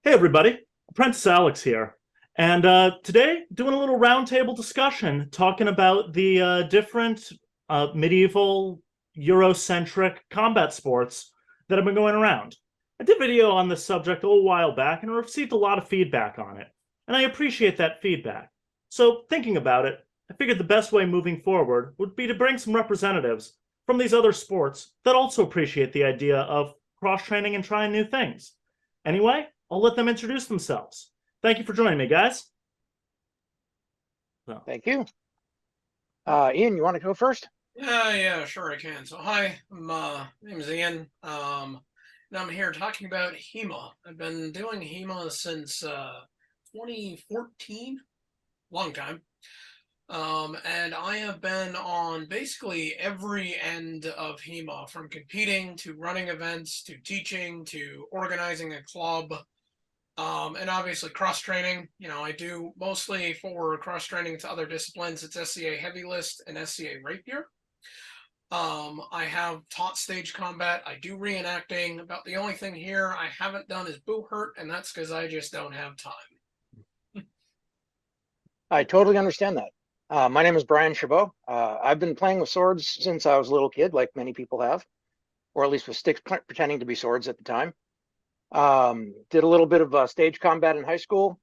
Hey everybody, Apprentice Alex here. And today, doing a little roundtable discussion, talking about the different medieval Eurocentric combat sports that have been going around. I did a video on this subject a little while back and I received a lot of feedback on it. And I appreciate that feedback. So thinking about it, I figured the best way moving forward would be to bring some representatives from these other sports that also appreciate the idea of cross-training and trying new things. Anyway, I'll let them introduce themselves. Thank you for joining me, guys. Thank you. Ian, you want to go first? Yeah, sure I can. So hi, my name is Ian. And I'm here talking about HEMA. I've been doing HEMA since 2014, long time. And I have been on basically every end of HEMA, from competing to running events to teaching to organizing a club. And obviously cross-training. I do mostly for cross-training to other disciplines. It's SCA Heavy List and SCA Rapier. I have taught stage combat. I do reenacting. About the only thing here I haven't done is Buhurt, and that's because I just don't have time. I totally understand that. My name is Brian Chabot. I've been playing with swords since I was a little kid, like many people have, or at least with sticks pretending to be swords at the time. Did a little bit of stage combat in high school,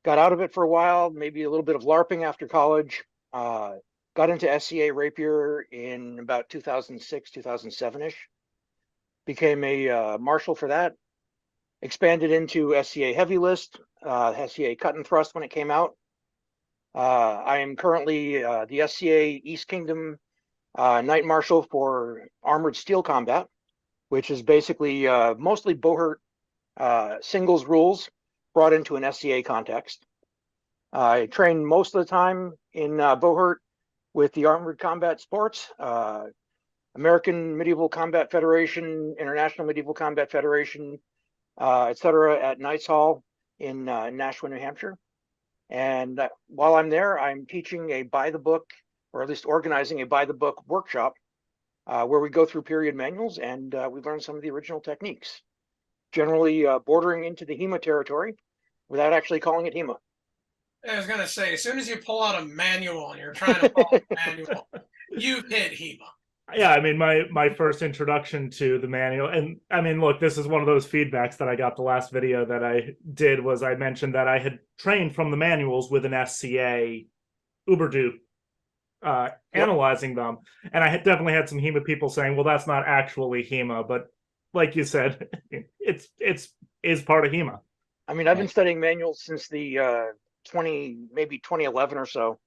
got out of it for a while, maybe a little bit of LARPing after college, got into SCA Rapier in about 2006, 2007-ish, became a marshal for that, expanded into SCA Heavy List, SCA Cut and Thrust when it came out. I am currently the SCA East Kingdom Knight Marshal for Armored Steel Combat, which is basically mostly Buhurt singles rules brought into an SCA context. I train most of the time in Buhurt with the Armored Combat Sports, American Medieval Combat Federation, International Medieval Combat Federation, etc. at Knights Hall in Nashua, New Hampshire. And while I'm there, I'm teaching a by-the-book, or at least organizing a by-the-book workshop where we go through period manuals and we learn some of the original techniques, generally bordering into the HEMA territory without actually calling it HEMA. I was going to say, as soon as you pull out a manual and you're trying to follow the manual, you hit HEMA. Yeah, I mean, my first introduction to the manual, and I mean, look, this is one of those feedbacks that I got the last video that I did, was I mentioned that I had trained from the manuals with an SCA Uberduke, analyzing them, and I had definitely had some HEMA people saying, well, that's not actually HEMA, but like you said, it's part of HEMA. I mean, I've been studying manuals since the 2011 or so,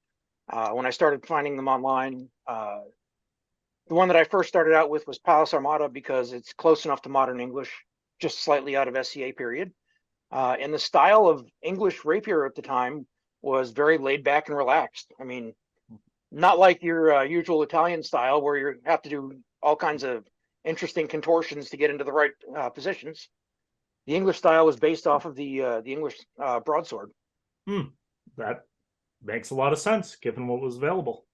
when I started finding them online. The one that I first started out with was Palace Armada because it's close enough to modern English, just slightly out of SCA period. And the style of English rapier at the time was very laid back and relaxed. I mean, not like your usual Italian style where you have to do all kinds of interesting contortions to get into the right positions. The English style was based off of the English broadsword. That makes a lot of sense given what was available.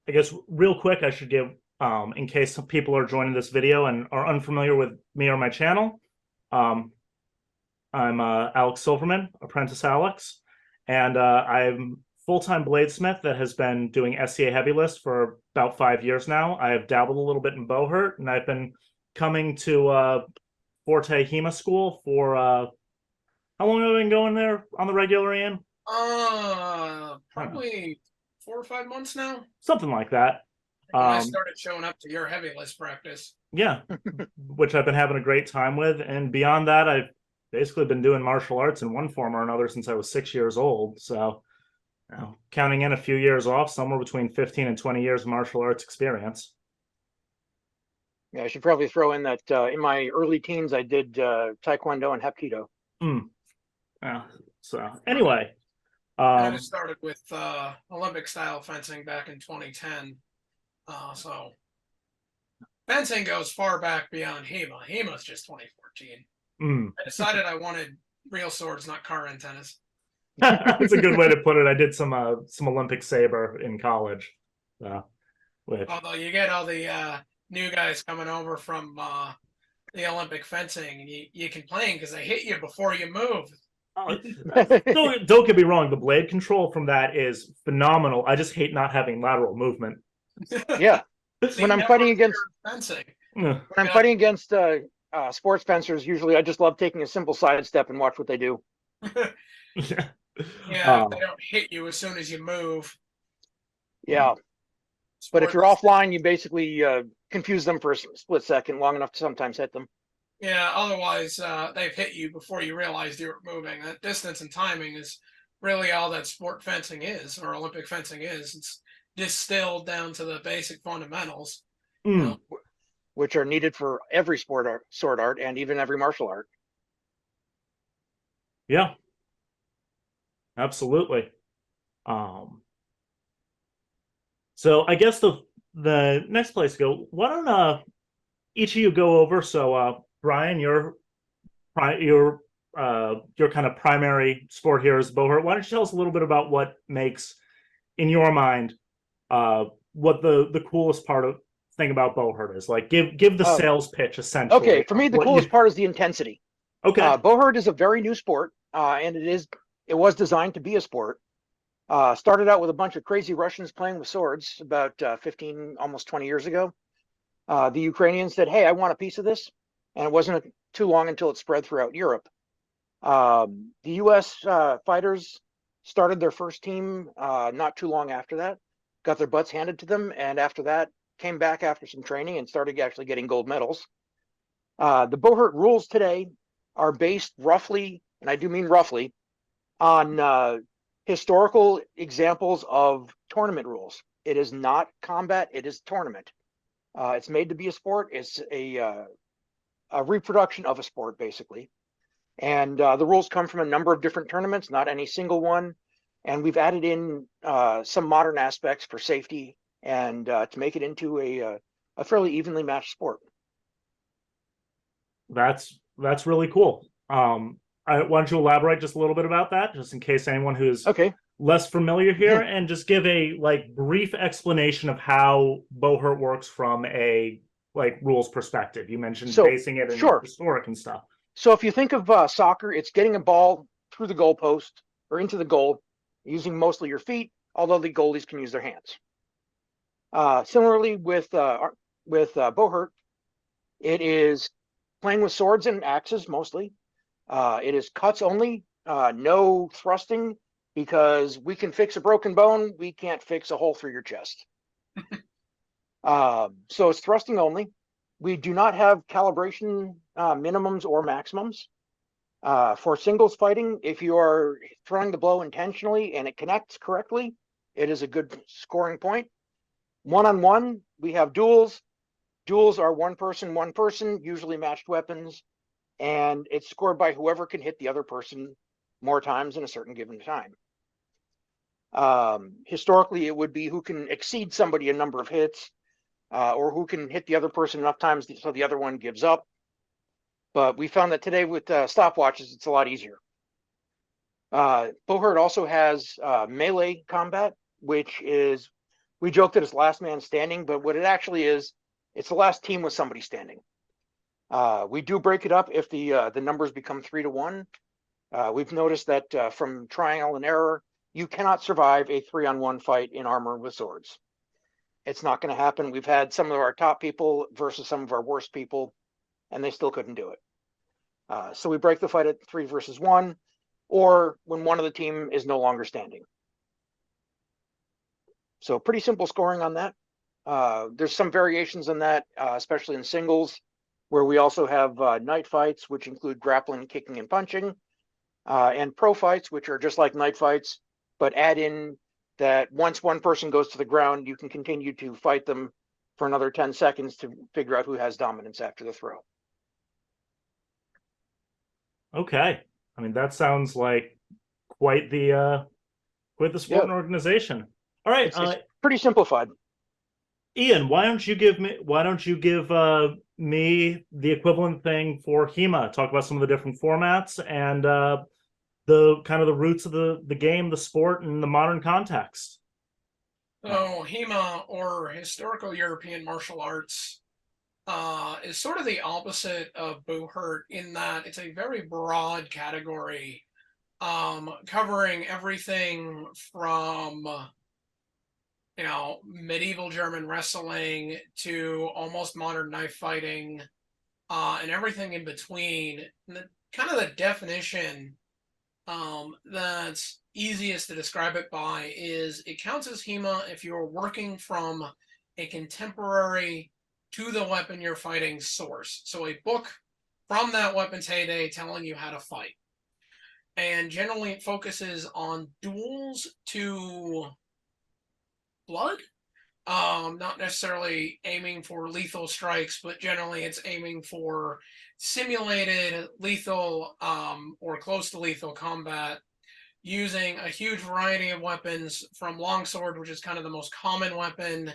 I guess real quick, I should give, in case some people are joining this video and are unfamiliar with me or my channel, I'm Alex Silverman, Apprentice Alex, and I'm full-time bladesmith that has been doing SCA Heavy List for about 5 years now. I have dabbled a little bit in Buhurt, and I've been coming to Forte HEMA School for, how long have I been going there on the regular, Ian? Probably 4 or 5 months now. Something like that. When I started showing up to your heavy list practice. Yeah, which I've been having a great time with. And beyond that, I've basically been doing martial arts in one form or another since I was 6 years old. So, counting in a few years off, somewhere between 15 and 20 years of martial arts experience. Yeah, I should probably throw in that in my early teens, I did Taekwondo and Hapkido. So anyway. I just started with Olympic style fencing back in 2010. So fencing goes far back beyond HEMA. HEMA's just 2014. I decided I wanted real swords, not car antennas. That's a good way to put it. I did some Olympic saber in college. Although you get all the new guys coming over from the Olympic fencing, and you complain because they hit you before you move. Don't get me wrong, the blade control from that is phenomenal. I just hate not having lateral movement. Yeah. See, When I'm never fighting against fencing. Ugh. when I'm fighting against sports fencers, usually I just love taking a simple sidestep and watch what they do. Yeah, Uh, if they don't hit you as soon as you move. Yeah. But if you're Sports- offline, you basically confuse them for a split second, long enough to sometimes hit them. Yeah, otherwise they've hit you before you realized you were moving. That distance and timing is really all that sport fencing is, or Olympic fencing is. It's distilled down to the basic fundamentals. You know? Which are needed for every sword art, and even every martial art. Yeah, absolutely. So I guess the next place to go. Why don't each of you go over? So Brian, your kind of primary sport here is Buhurt. Why don't you tell us a little bit about what makes, in your mind, what the coolest thing about Buhurt is? Like, give the sales pitch essentially. Okay, for me, the coolest part is the intensity. Okay. Buhurt is a very new sport, and it was designed to be a sport. Started out with a bunch of crazy Russians playing with swords about 15, almost 20 years ago. The Ukrainians said, "Hey, I want a piece of this," and it wasn't too long until it spread throughout Europe. The U.S. Fighters started their first team not too long after that, got their butts handed to them, and after that came back after some training and started actually getting gold medals. The Buhurt rules today are based roughly, and I do mean roughly, on historical examples of tournament rules. It is not combat, it is tournament. It's made to be a sport. It's a reproduction of a sport, basically. And the rules come from a number of different tournaments, not any single one. And we've added in some modern aspects for safety and to make it into a fairly evenly matched sport. That's really cool. Why don't you elaborate just a little bit about that, just in case anyone who's less familiar here, and just give a brief explanation of how Buhurt works from a rules perspective. You mentioned basing it in historic and stuff. So if you think of soccer, it's getting a ball through the goalpost or into the goal using mostly your feet, although the goalies can use their hands. Similarly with Buhurt, it is playing with swords and axes mostly. It is cuts only, no thrusting, because we can fix a broken bone, we can't fix a hole through your chest. So it's thrusting only. We do not have calibration minimums or maximums. For singles fighting, if you are throwing the blow intentionally and it connects correctly, it is a good scoring point. One-on-one, we have duels. Duels are one person, usually matched weapons, and it's scored by whoever can hit the other person more times in a certain given time. Historically, it would be who can exceed somebody a number of hits, or who can hit the other person enough times so the other one gives up. But we found that today with stopwatches, it's a lot easier. Buhurt also has melee combat, which is, we joke that it's last man standing, but what it actually is, it's the last team with somebody standing. We do break it up if the numbers become 3 to 1. We've noticed that from trial and error, you cannot survive a 3-on-1 fight in armor with swords. It's not going to happen. We've had some of our top people versus some of our worst people, and they still couldn't do it. So we break the fight at 3 versus 1, or when one of the team is no longer standing. So pretty simple scoring on that. There's some variations on that, especially in singles, where we also have night fights, which include grappling, kicking, and punching, and pro fights, which are just like night fights, but add in that once one person goes to the ground, you can continue to fight them for another 10 seconds to figure out who has dominance after the throw. Okay. I mean, that sounds like quite the sport and organization. All right. It's pretty simplified. Ian, why don't you give me the equivalent thing for HEMA? Talk about some of the different formats and the kind of the roots of the game, the sport, and the modern context. So HEMA, or Historical European Martial Arts, is sort of the opposite of Buhurt in that it's a very broad category, covering everything from medieval German wrestling to almost modern knife fighting, and everything in between. And kind of the definition that's easiest to describe it by is it counts as HEMA if you're working from a contemporary to the weapon you're fighting source. So a book from that weapon's heyday telling you how to fight. And generally it focuses on duels to blood. Not necessarily aiming for lethal strikes, but generally it's aiming for simulated lethal or close to lethal combat using a huge variety of weapons from longsword, which is kind of the most common weapon,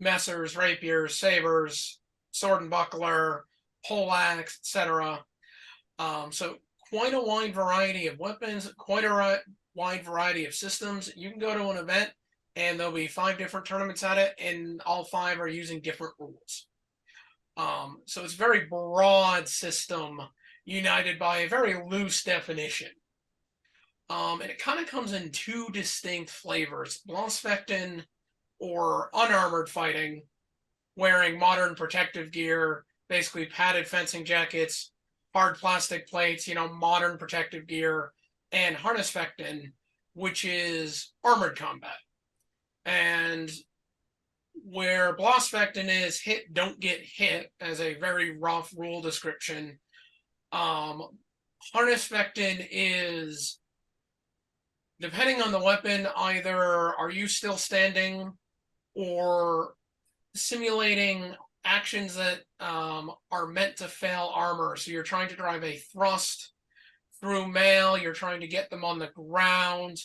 messers, rapiers, sabers, sword and buckler, poleaxe, etc. So quite a wide variety of weapons, quite a wide variety of systems. You can go to an event and there'll be 5 different tournaments at it, and all 5 are using different rules. So it's a very broad system united by a very loose definition. And it kind of comes in 2 distinct flavors: bladesmith or unarmored fighting, wearing modern protective gear, basically padded fencing jackets, hard plastic plates, modern protective gear, and harnessfechten, which is armored combat. And where bladesmith is hit, don't get hit, as a very rough rule description, harnessfechten is, depending on the weapon, either are you still standing or simulating actions that are meant to fail armor. So you're trying to drive a thrust through mail, you're trying to get them on the ground,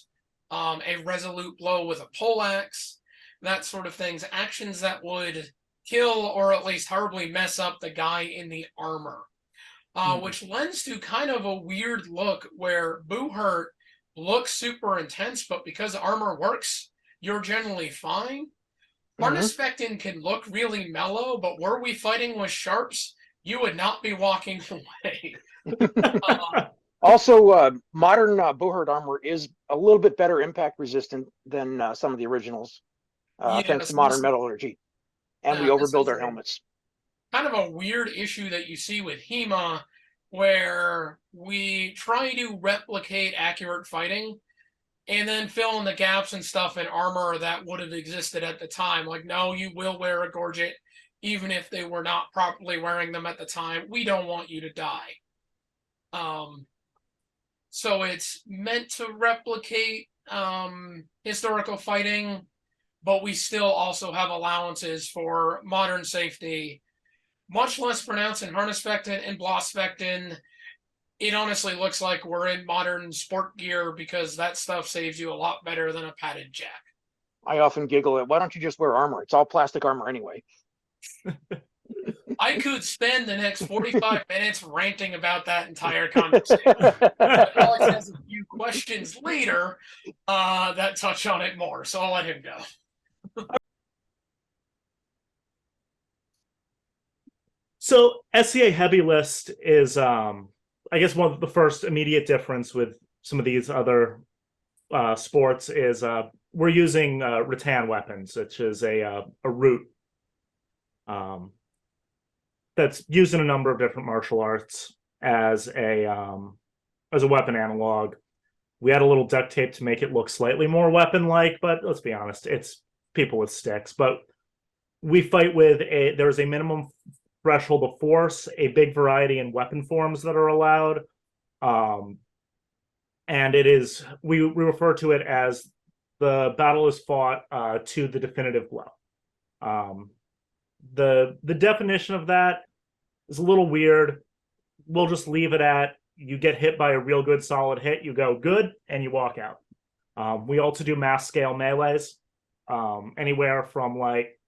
a resolute blow with a poleaxe, that sort of things, actions that would kill or at least horribly mess up the guy in the armor, which lends to kind of a weird look where Buhurt looks super intense, but because armor works, you're generally fine. Harnessfechten can look really mellow, but were we fighting with sharps, you would not be walking away. Also, modern Buhurt armor is a little bit better impact resistant than some of the originals, thanks to modern metallurgy. And we overbuild our helmets. Kind of a weird issue that you see with HEMA, where we try to replicate accurate fighting and then fill in the gaps and stuff in armor that would have existed at the time. Like, no, you will wear a gorget, even if they were not properly wearing them at the time. We don't want you to die. So it's meant to replicate historical fighting, but we still also have allowances for modern safety, much less pronounced in harnessfechten and bladesmith. It honestly looks like we're in modern sport gear because that stuff saves you a lot better than a padded jack. I often giggle at, why don't you just wear armor? It's all plastic armor anyway. I could spend the next 45 minutes ranting about that entire conversation. Alex has a few questions later that touch on it more, so I'll let him go. So SCA heavy list is, I guess, one of the first immediate difference with some of these other sports is we're using rattan weapons, which is a root that's used in a number of different martial arts as a weapon analog. We had a little duct tape to make it look slightly more weapon-like, but let's be honest, it's people with sticks. But we fight with there's a minimum threshold of force, a big variety in weapon forms that are allowed, and it is we refer to it as the battle is fought to the definitive blow. The definition of that is a little weird. We'll just leave it at, you get hit by a real good solid hit, you go good, and you walk out. We also do mass scale melees, anywhere from, like,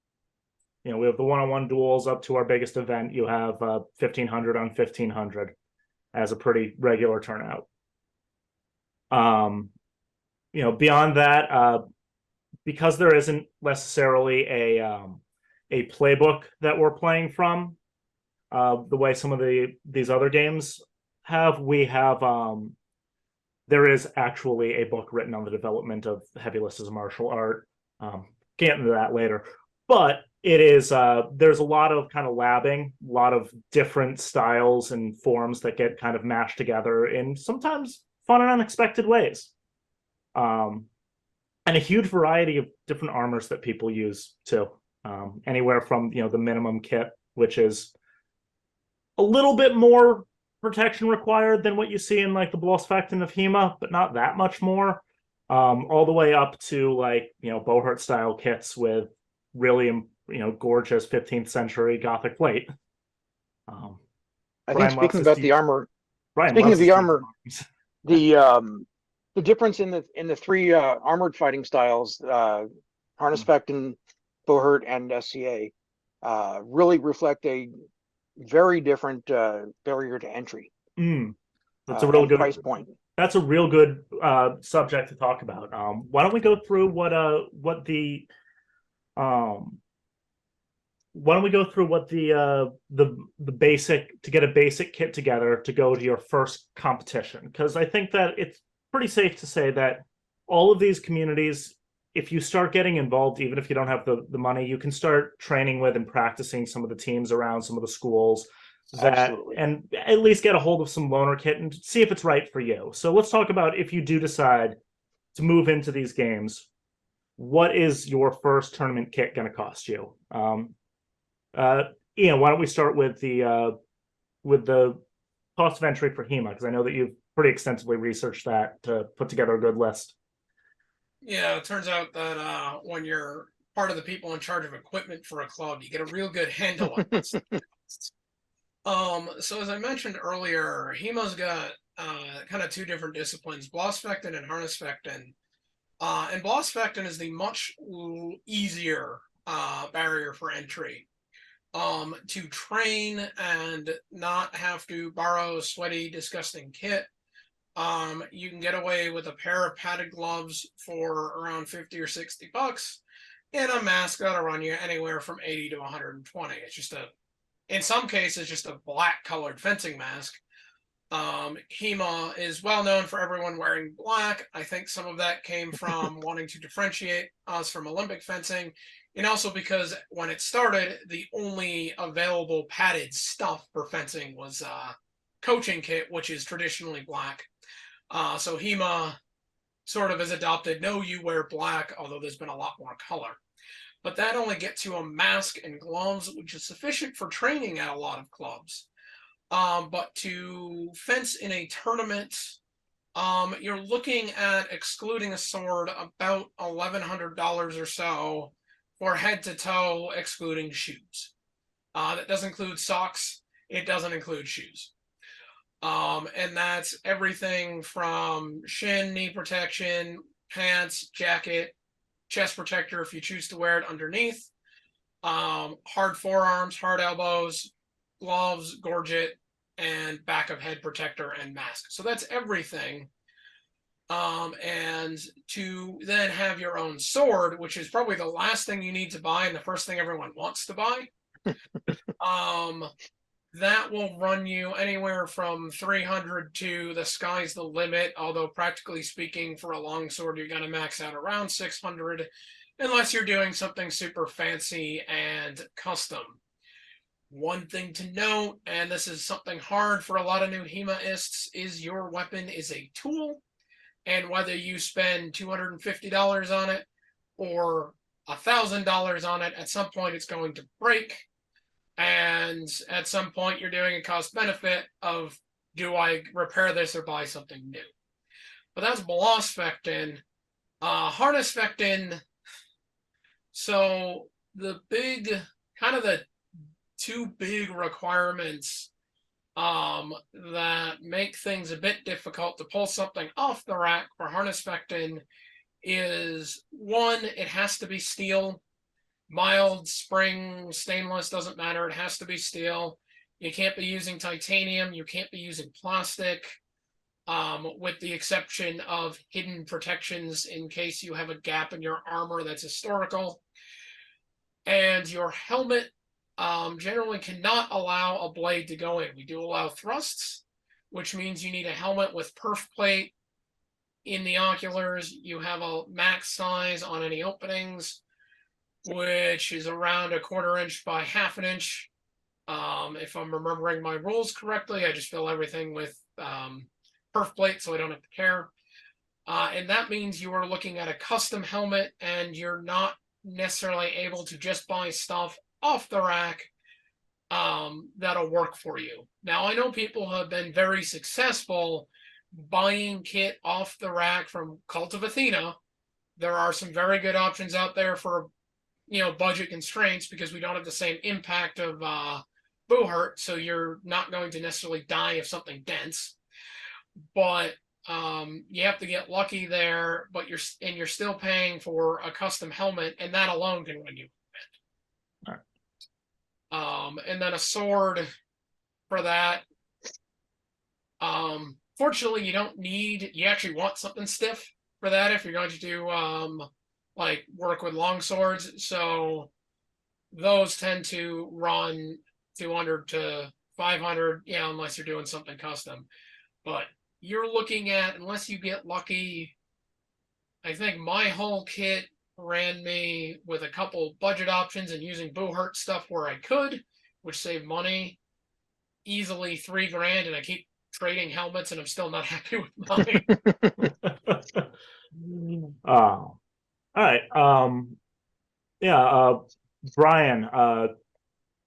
we have the one-on-one duels up to our biggest event. You have 1,500 on 1,500 as a pretty regular turnout. Beyond that, because there isn't necessarily a playbook that we're playing from, the way some of these other games have. We have there is actually a book written on the development of heavy list as a martial art. Get into that later, but it is there's a lot of kind of labbing, a lot of different styles and forms that get kind of mashed together in sometimes fun and unexpected ways. And a huge variety of different armors that people use too. Anywhere from, you know, the minimum kit, which is a little bit more protection required than what you see in like the Bladesmith of HEMA, but not that much more. All the way up to like, you know, Buhurt style kits with really, you know, gorgeous 15th century Gothic plate. I think speaking about the armor, speaking of the armor, the difference in the three armored fighting styles, Harness-Vectin, Buhurt, and SCA, really reflect a very different barrier to entry. That's a real good price point. That's a real good subject to talk about. Why don't we go through what the basic, to get a basic kit together to go to your first competition? Because I think that it's pretty safe to say that all of these communities, if you start getting involved, even if you don't have the money, you can start training with and practicing some of the teams around some of the schools that, and at least get a hold of some loaner kit and see if it's right for you. So let's talk about, if you do decide to move into these games, what is your first tournament kit going to cost you? Ian, why don't we start with the cost of entry for HEMA, because I know that you've pretty extensively researched that to put together a good list. Yeah, it turns out that when you're part of the people in charge of equipment for a club, you get a real good handle on this. So as I mentioned earlier, HEMA's got kind of two different disciplines, Bladesmith and Harness-Vectin. And Bladesmith is the much easier barrier for entry. To train and not have to borrow sweaty, disgusting kit. You can get away with a pair of padded gloves for around 50 or 60 bucks, and a mask that'll run you anywhere from 80 to 120. It's just in some cases, just a black colored fencing mask. HEMA is well known for everyone wearing black. I think some of that came from wanting to differentiate us from Olympic fencing, and also because when it started, the only available padded stuff for fencing was coaching kit, which is traditionally black. So HEMA sort of has adopted, no, you wear black, although there's been a lot more color. But that only gets you a mask and gloves, which is sufficient for training at a lot of clubs. But to fence in a tournament, you're looking at, excluding a sword, about $1,100 or so for head to toe, excluding shoes. That doesn't include socks. It doesn't include shoes. And that's everything from shin, knee protection, pants, jacket, chest protector if you choose to wear it underneath, hard forearms, hard elbows, gloves, gorget, and back of head protector and mask. So that's everything. And to then have your own sword, which is probably the last thing you need to buy and the first thing everyone wants to buy, that will run you anywhere from 300 to the sky's the limit, although practically speaking, for a longsword, you're going to max out around 600, unless you're doing something super fancy and custom. One thing to note, and this is something hard for a lot of new HEMAists, is your weapon is a tool, and whether you spend $250 on it or $1,000 on it, at some point it's going to break. And at some point, you're doing a cost benefit of, do I repair this or buy something new? But that's Bladesmith. Harness-Vectin. So the two big requirements that make things a bit difficult to pull something off the rack for Harness-Vectin is, one, it has to be steel. Mild, spring, stainless, doesn't matter. It has to be steel. You can't be using titanium. You can't be using plastic, with the exception of hidden protections in case you have a gap in your armor that's historical. And your helmet generally cannot allow a blade to go in. We do allow thrusts, which means you need a helmet with perf plate in the oculars. You have a max size on any openings, which is around 1/4 inch by 1/2 inch. If I'm remembering my rules correctly, I just fill everything with perf plate so I don't have to care. And that means you are looking at a custom helmet, and you're not necessarily able to just buy stuff off the rack that'll work for you. Now, I know people have been very successful buying kit off the rack from Cult of Athena. There are some very good options out there for, budget constraints, because we don't have the same impact of Buhurt, so you're not going to necessarily die of something dense. But you have to get lucky there, but you're still paying for a custom helmet, and that alone can run you. All right. And then a sword for that. Fortunately, you actually want something stiff for that if you're going to do like work with long swords. So those tend to run 200 to 500, unless you're doing something custom. But you're looking at, unless you get lucky, I think my whole kit ran me, with a couple budget options and using Buhurt stuff where I could, which saved money, easily $3,000, and I keep trading helmets and I'm still not happy with mine. All right. Brian,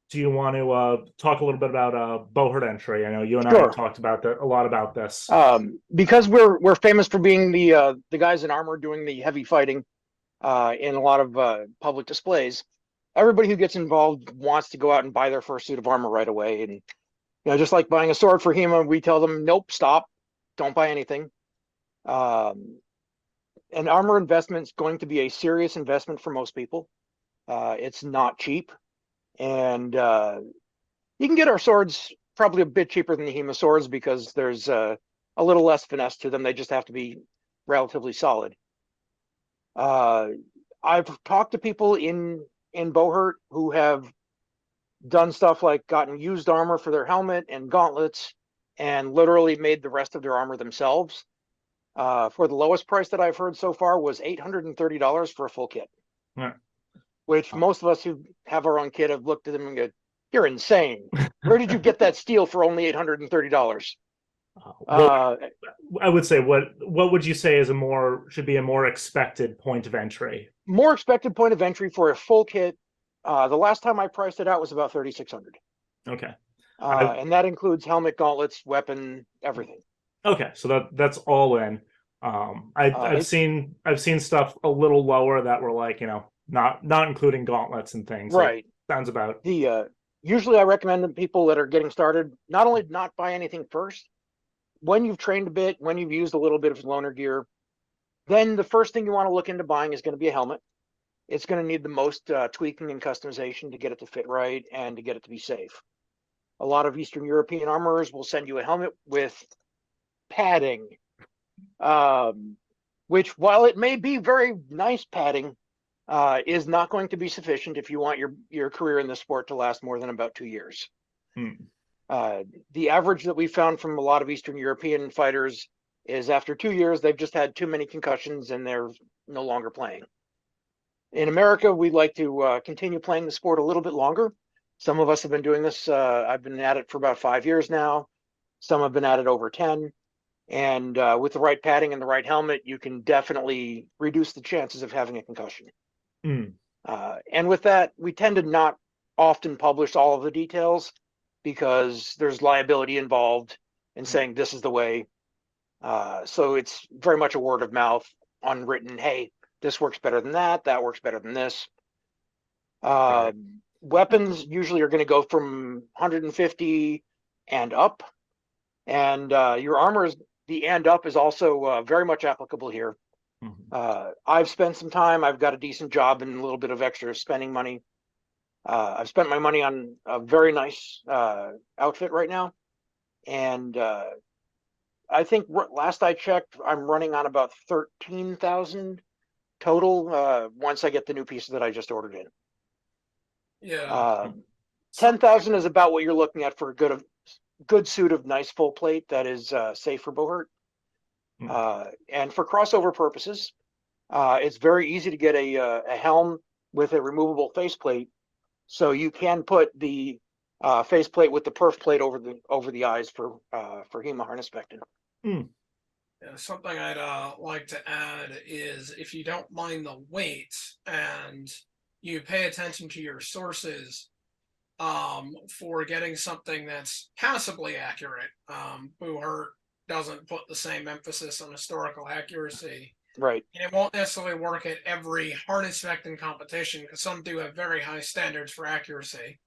do you want to talk a little bit about Buhurt entry? I know you and I have talked about a lot about this. Because we're famous for being the guys in armor doing the heavy fighting in a lot of public displays. Everybody who gets involved wants to go out and buy their first suit of armor right away. And just like buying a sword for HEMA, we tell them, nope, stop, don't buy anything. An armor investment is going to be a serious investment for most people. It's not cheap. And you can get our swords probably a bit cheaper than the HEMA swords, because there's a little less finesse to them. They just have to be relatively solid. I've talked to people in Buhurt who have done stuff like gotten used armor for their helmet and gauntlets, and literally made the rest of their armor themselves. For the lowest price that I've heard so far was $830 for a full kit. Yeah. Which most of us who have our own kit have looked at them and go, "You're insane. Where did you get that steel for only $830? I would say, what would you say should be a more expected point of entry? More expected point of entry for a full kit. The last time I priced it out was about $3,600. Okay. And that includes helmet, gauntlets, weapon, everything. Okay, so that's all in. I've seen stuff a little lower that were like, not including gauntlets and things. Right. Sounds about. Usually I recommend that people that are getting started not only not buy anything first, when you've trained a bit, when you've used a little bit of loaner gear, then the first thing you want to look into buying is going to be a helmet. It's going to need the most tweaking and customization to get it to fit right and to get it to be safe. A lot of Eastern European armorers will send you a helmet with padding, which, while it may be very nice padding, is not going to be sufficient if you want your career in the sport to last more than about 2 years. The average that we found from a lot of Eastern European fighters is after 2 years, they've just had too many concussions and they're no longer playing. In America, we like to continue playing the sport a little bit longer. Some of us have been doing this. I've been at it for about 5 years now. Some have been at it over 10. And with the right padding and the right helmet, you can definitely reduce the chances of having a concussion. And with that, we tend to not often publish all of the details, because there's liability involved in saying this is the way. So it's very much a word of mouth, unwritten, hey, this works better than that works better than this. Weapons usually are going to go from 150 and up. And your armor, the and up, is also very much applicable here. I've spent some time, I've got a decent job and a little bit of extra spending money. I've spent my money on a very nice outfit right now. And I think last I checked, I'm running on about 13,000 total once I get the new pieces that I just ordered in. Yeah. 10,000 is about what you're looking at for a good suit of nice full plate that is safe for Buhurt. And for crossover purposes, it's very easy to get a helm with a removable faceplate, so you can put the faceplate with the perf plate over the eyes for HEMA harness spectin. Yeah, something I'd like to add is if you don't mind the weight and you pay attention to your sources for getting something that's passably accurate. Buhurt doesn't put the same emphasis on historical accuracy. Right. And it won't necessarily work at every harness spectin competition because some do have very high standards for accuracy.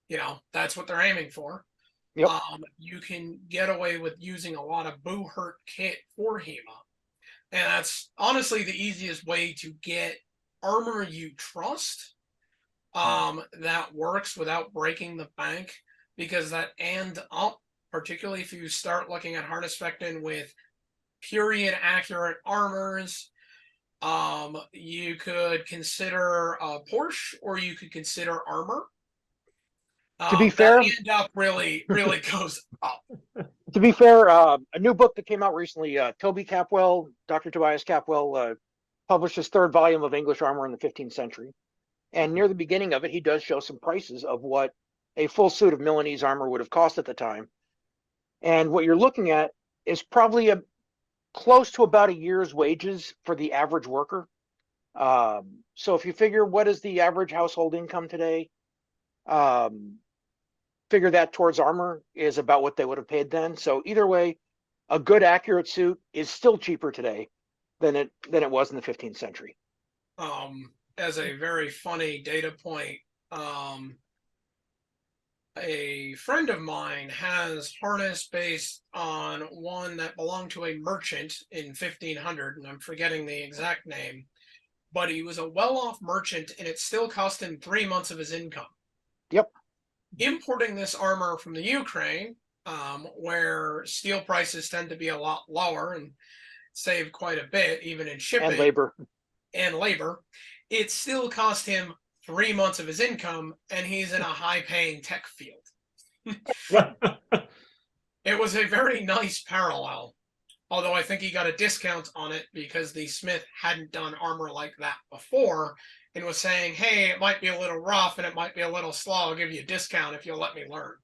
You know, that's what they're aiming for. Yep. You can get away with using a lot of Buhurt kit for HEMA. And that's honestly the easiest way to get armor you trust that works without breaking the bank, because that and up, particularly if you start looking at harness spectin with period accurate armors, you could consider Porsche or you could consider armor. To be fair, that end up really goes up. To be fair, a new book that came out recently, Toby Capwell, Dr. Tobias Capwell, published his third volume of English armor in the 15th century. And near the beginning of it, he does show some prices of what a full suit of Milanese armor would have cost at the time. And what you're looking at is probably close to about a year's wages for the average worker. So if you figure what is the average household income today, figure that towards armor is about what they would have paid then. So either way, a good accurate suit is still cheaper today than it was in the 15th century. As a very funny data point, a friend of mine has harness based on one that belonged to a merchant in 1500, and I'm forgetting the exact name, but he was a well-off merchant and it still cost him 3 months of his income. Yep. Importing this armor from the Ukraine, where steel prices tend to be a lot lower and save quite a bit, even in shipping and labor, it still cost him 3 months of his income, and he's in a high-paying tech field. It was a very nice parallel, although I think he got a discount on it because the smith hadn't done armor like that before and was saying, hey, it might be a little rough and it might be a little slow. I'll give you a discount if you'll let me learn.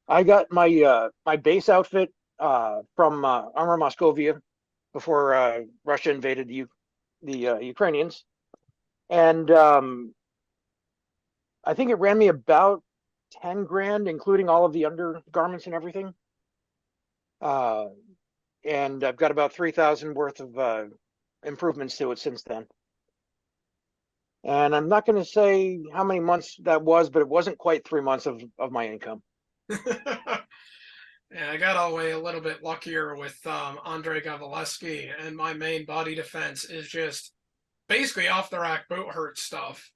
I got my my base outfit from Armor Moscovia before Russia invaded the Ukrainians, and I think it ran me about 10 grand, including all of the undergarments and everything. And I've got about 3,000 worth of improvements to it since then. And I'm not going to say how many months that was, but it wasn't quite 3 months of my income. Yeah, I got away a little bit luckier with Andrei Gavaleski, and my main body defense is just basically off the rack Buhurt stuff.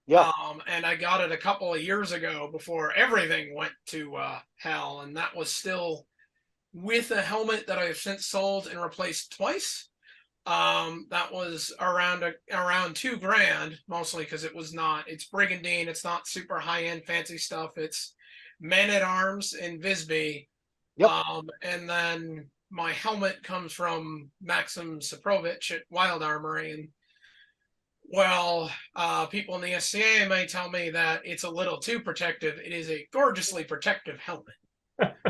Yeah. And I got it a couple of years ago before everything went to hell, and that was still with a helmet that I have since sold and replaced twice. That was around 2 grand, mostly because it's brigandine, it's not super high-end fancy stuff, it's men-at-arms in Visby. Yep. And then my helmet comes from Maxim Saprovich at Wild Armory, and well, people in the SCA may tell me that it's a little too protective. It is a gorgeously protective helmet.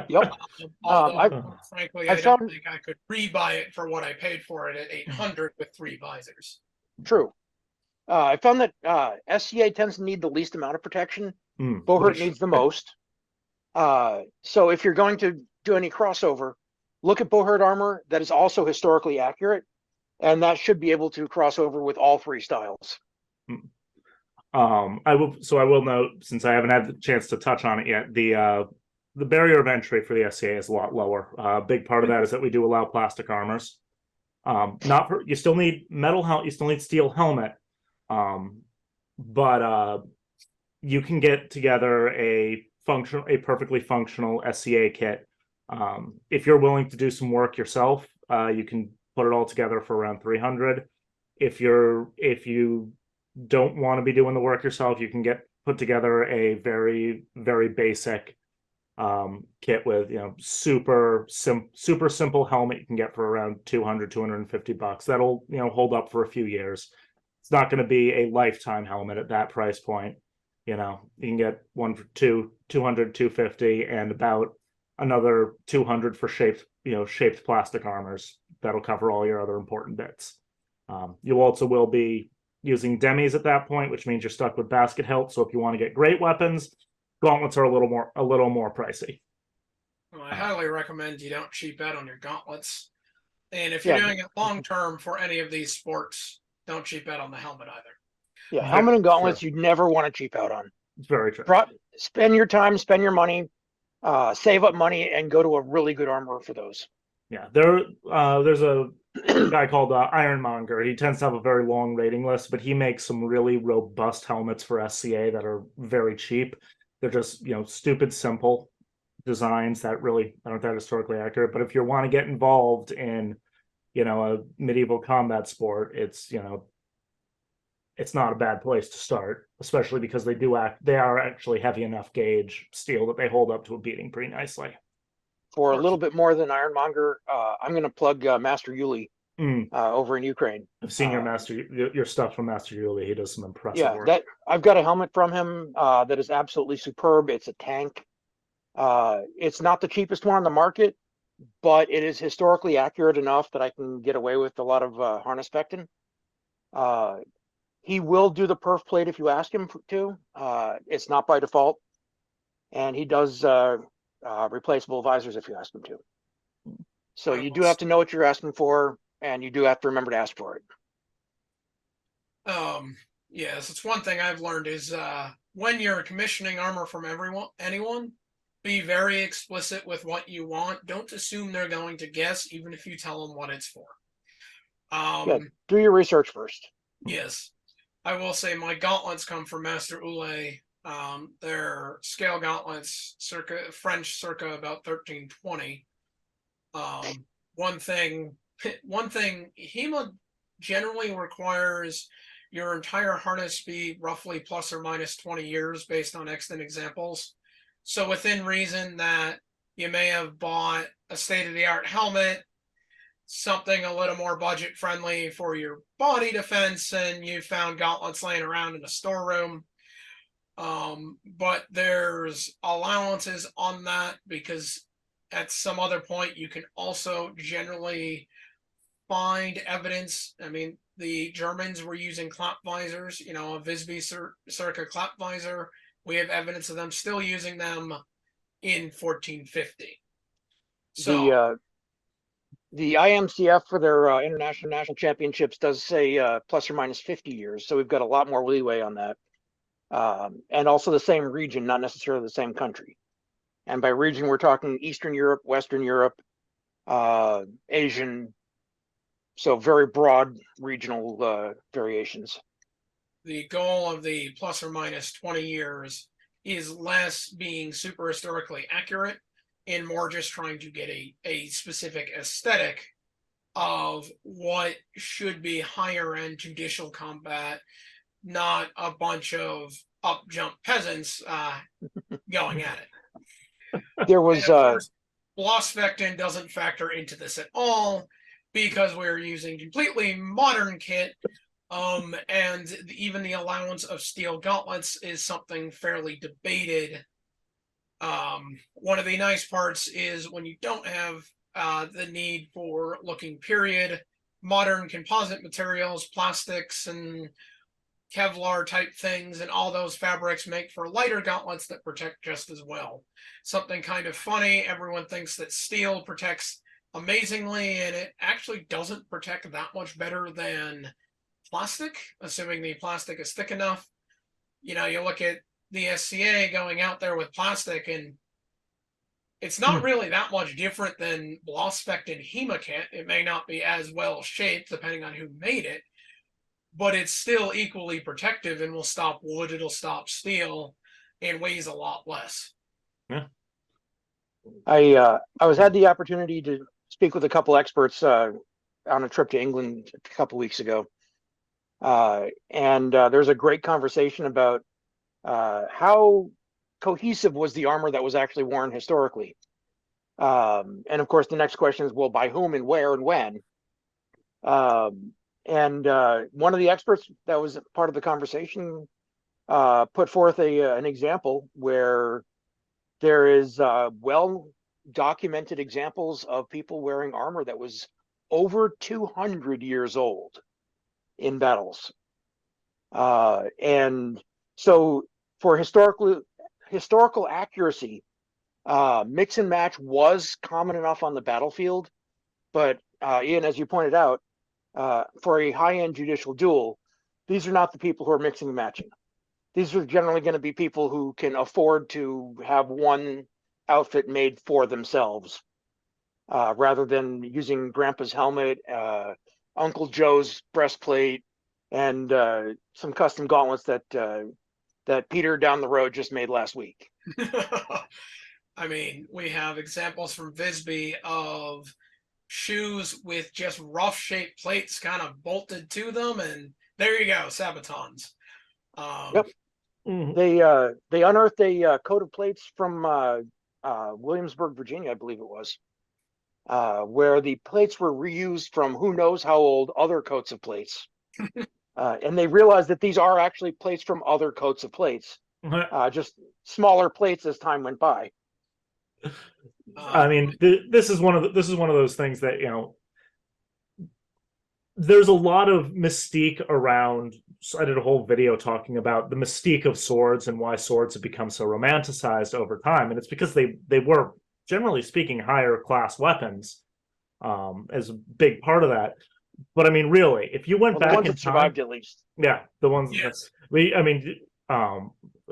Yep. Although, frankly, I don't think I could rebuy it for what I paid for it at 800 with 3 visors. True. I found that SCA tends to need the least amount of protection. Buhurt needs the most. So if you're going to do any crossover, look at Buhurt armor that is also historically accurate, and that should be able to cross over with all 3 styles. I will note, since I haven't had the chance to touch on it yet, the barrier of entry for the SCA is a lot lower. A big part of that is that we do allow plastic armors. You still need you still need steel helmet, but you can get together a perfectly functional SCA kit. If you're willing to do some work yourself, you can put it all together for around 300. If you don't want to be doing the work yourself, you can put together a very, very basic kit with, super simple helmet you can get for around 250 bucks. That'll, hold up for a few years. It's not going to be a lifetime helmet at that price point. You can get one for 200, 250, and about another 200 for shaped plastic armors. That'll cover all your other important bits. You also will be using demis at that point, which means you're stuck with basket hilt. So if you want to get great weapons, gauntlets are a little more pricey. Well, I highly recommend you don't cheap out on your gauntlets. And if Yeah. you're doing it long term for any of these sports, don't cheap out on the helmet either. Yeah, helmet and gauntlets you'd never want to cheap out on. It's very true. Spend your time, spend your money, save up money, and go to a really good armorer for those. Yeah, there's a guy called Ironmonger. He tends to have a very long rating list, but he makes some really robust helmets for SCA that are very cheap. They're just, stupid, simple designs that really aren't that historically accurate. But if you want to get involved in, a medieval combat sport, it's not a bad place to start, especially because they are actually heavy enough gauge steel that they hold up to a beating pretty nicely. For a little bit more than Ironmonger, I'm going to plug Master Yuli over in Ukraine. I've seen your stuff from Master Yuli. He does some impressive work. I've got a helmet from him that is absolutely superb. It's a tank. It's not the cheapest one on the market, but it is historically accurate enough that I can get away with a lot of harness spectin. He will do the perf plate if you ask him to. It's not by default, and he does replaceable visors if you ask him to. So you do have to know what you're asking for, and you do have to remember to ask for it. Yes, it's one thing I've learned is when you're commissioning armor from anyone, be very explicit with what you want. Don't assume they're going to guess, even if you tell them what it's for. Do your research first. Yes. I will say my gauntlets come from Master Ule. They're scale gauntlets, French circa about 1320. One thing, HEMA generally requires your entire harness be roughly plus or minus 20 years based on extant examples. So within reason that you may have bought a state-of-the-art helmet, something a little more budget friendly for your body defense, and you found gauntlets laying around in a storeroom. But there's allowances on that because at some other point you can also generally find evidence. I mean, the Germans were using clap visors, a Visby circa clap visor. We have evidence of them still using them in 1450. So the IMCF for their international national championships does say plus or minus 50 years. So we've got a lot more leeway on that. And also the same region, not necessarily the same country. And by region, we're talking Eastern Europe, Western Europe, Asian. So very broad regional variations. The goal of the plus or minus 20 years is less being super historically accurate and more just trying to get a specific aesthetic of what should be higher end judicial combat, not a bunch of up jump peasants going at it. There was Blossvectin doesn't factor into this at all because we're using completely modern kit. And even the allowance of steel gauntlets is something fairly debated. One of the nice parts is when you don't have the need for looking period, modern composite materials, plastics, and Kevlar type things, and all those fabrics make for lighter gauntlets that protect just as well. Something kind of funny, everyone thinks that steel protects amazingly, and it actually doesn't protect that much better than plastic, assuming the plastic is thick enough. You look at the SCA going out there with plastic, and it's not really that much different than Blossvectin HEMA kit. It may not be as well shaped, depending on who made it, but it's still equally protective and will stop wood, it'll stop steel, and weighs a lot less. Yeah. I had the opportunity to speak with a couple experts on a trip to England a couple weeks ago. And there's a great conversation about how cohesive was the armor that was actually worn historically. And of course, the next question is, well, by whom and where and when? And one of the experts that was part of the conversation put forth an example where there is well documented examples of people wearing armor that was over 200 years old in battles. And so for historical accuracy, mix and match was common enough on the battlefield, but Ian, as you pointed out, for a high-end judicial duel, these are not the people who are mixing and matching. These are generally going to be people who can afford to have one outfit made for themselves, rather than using Grandpa's helmet, Uncle Joe's breastplate, and some custom gauntlets that Peter down the road just made last week. I mean, we have examples from Visby of shoes with just rough shaped plates kind of bolted to them, and there you go, sabatons. Yep. They unearthed a coat of plates from Williamsburg, Virginia, I believe it was, where the plates were reused from who knows how old other coats of plates. And they realized that these are actually plates from other coats of plates, just smaller plates as time went by. I mean, this is one of those things that, you know, there's a lot of mystique around. I did a whole video talking about the mystique of swords and why swords have become so romanticized over time, and it's because they were, generally speaking, higher class weapons, as a big part of that. But I mean, really, if you went back in time, survived at least. Yeah, the ones yes.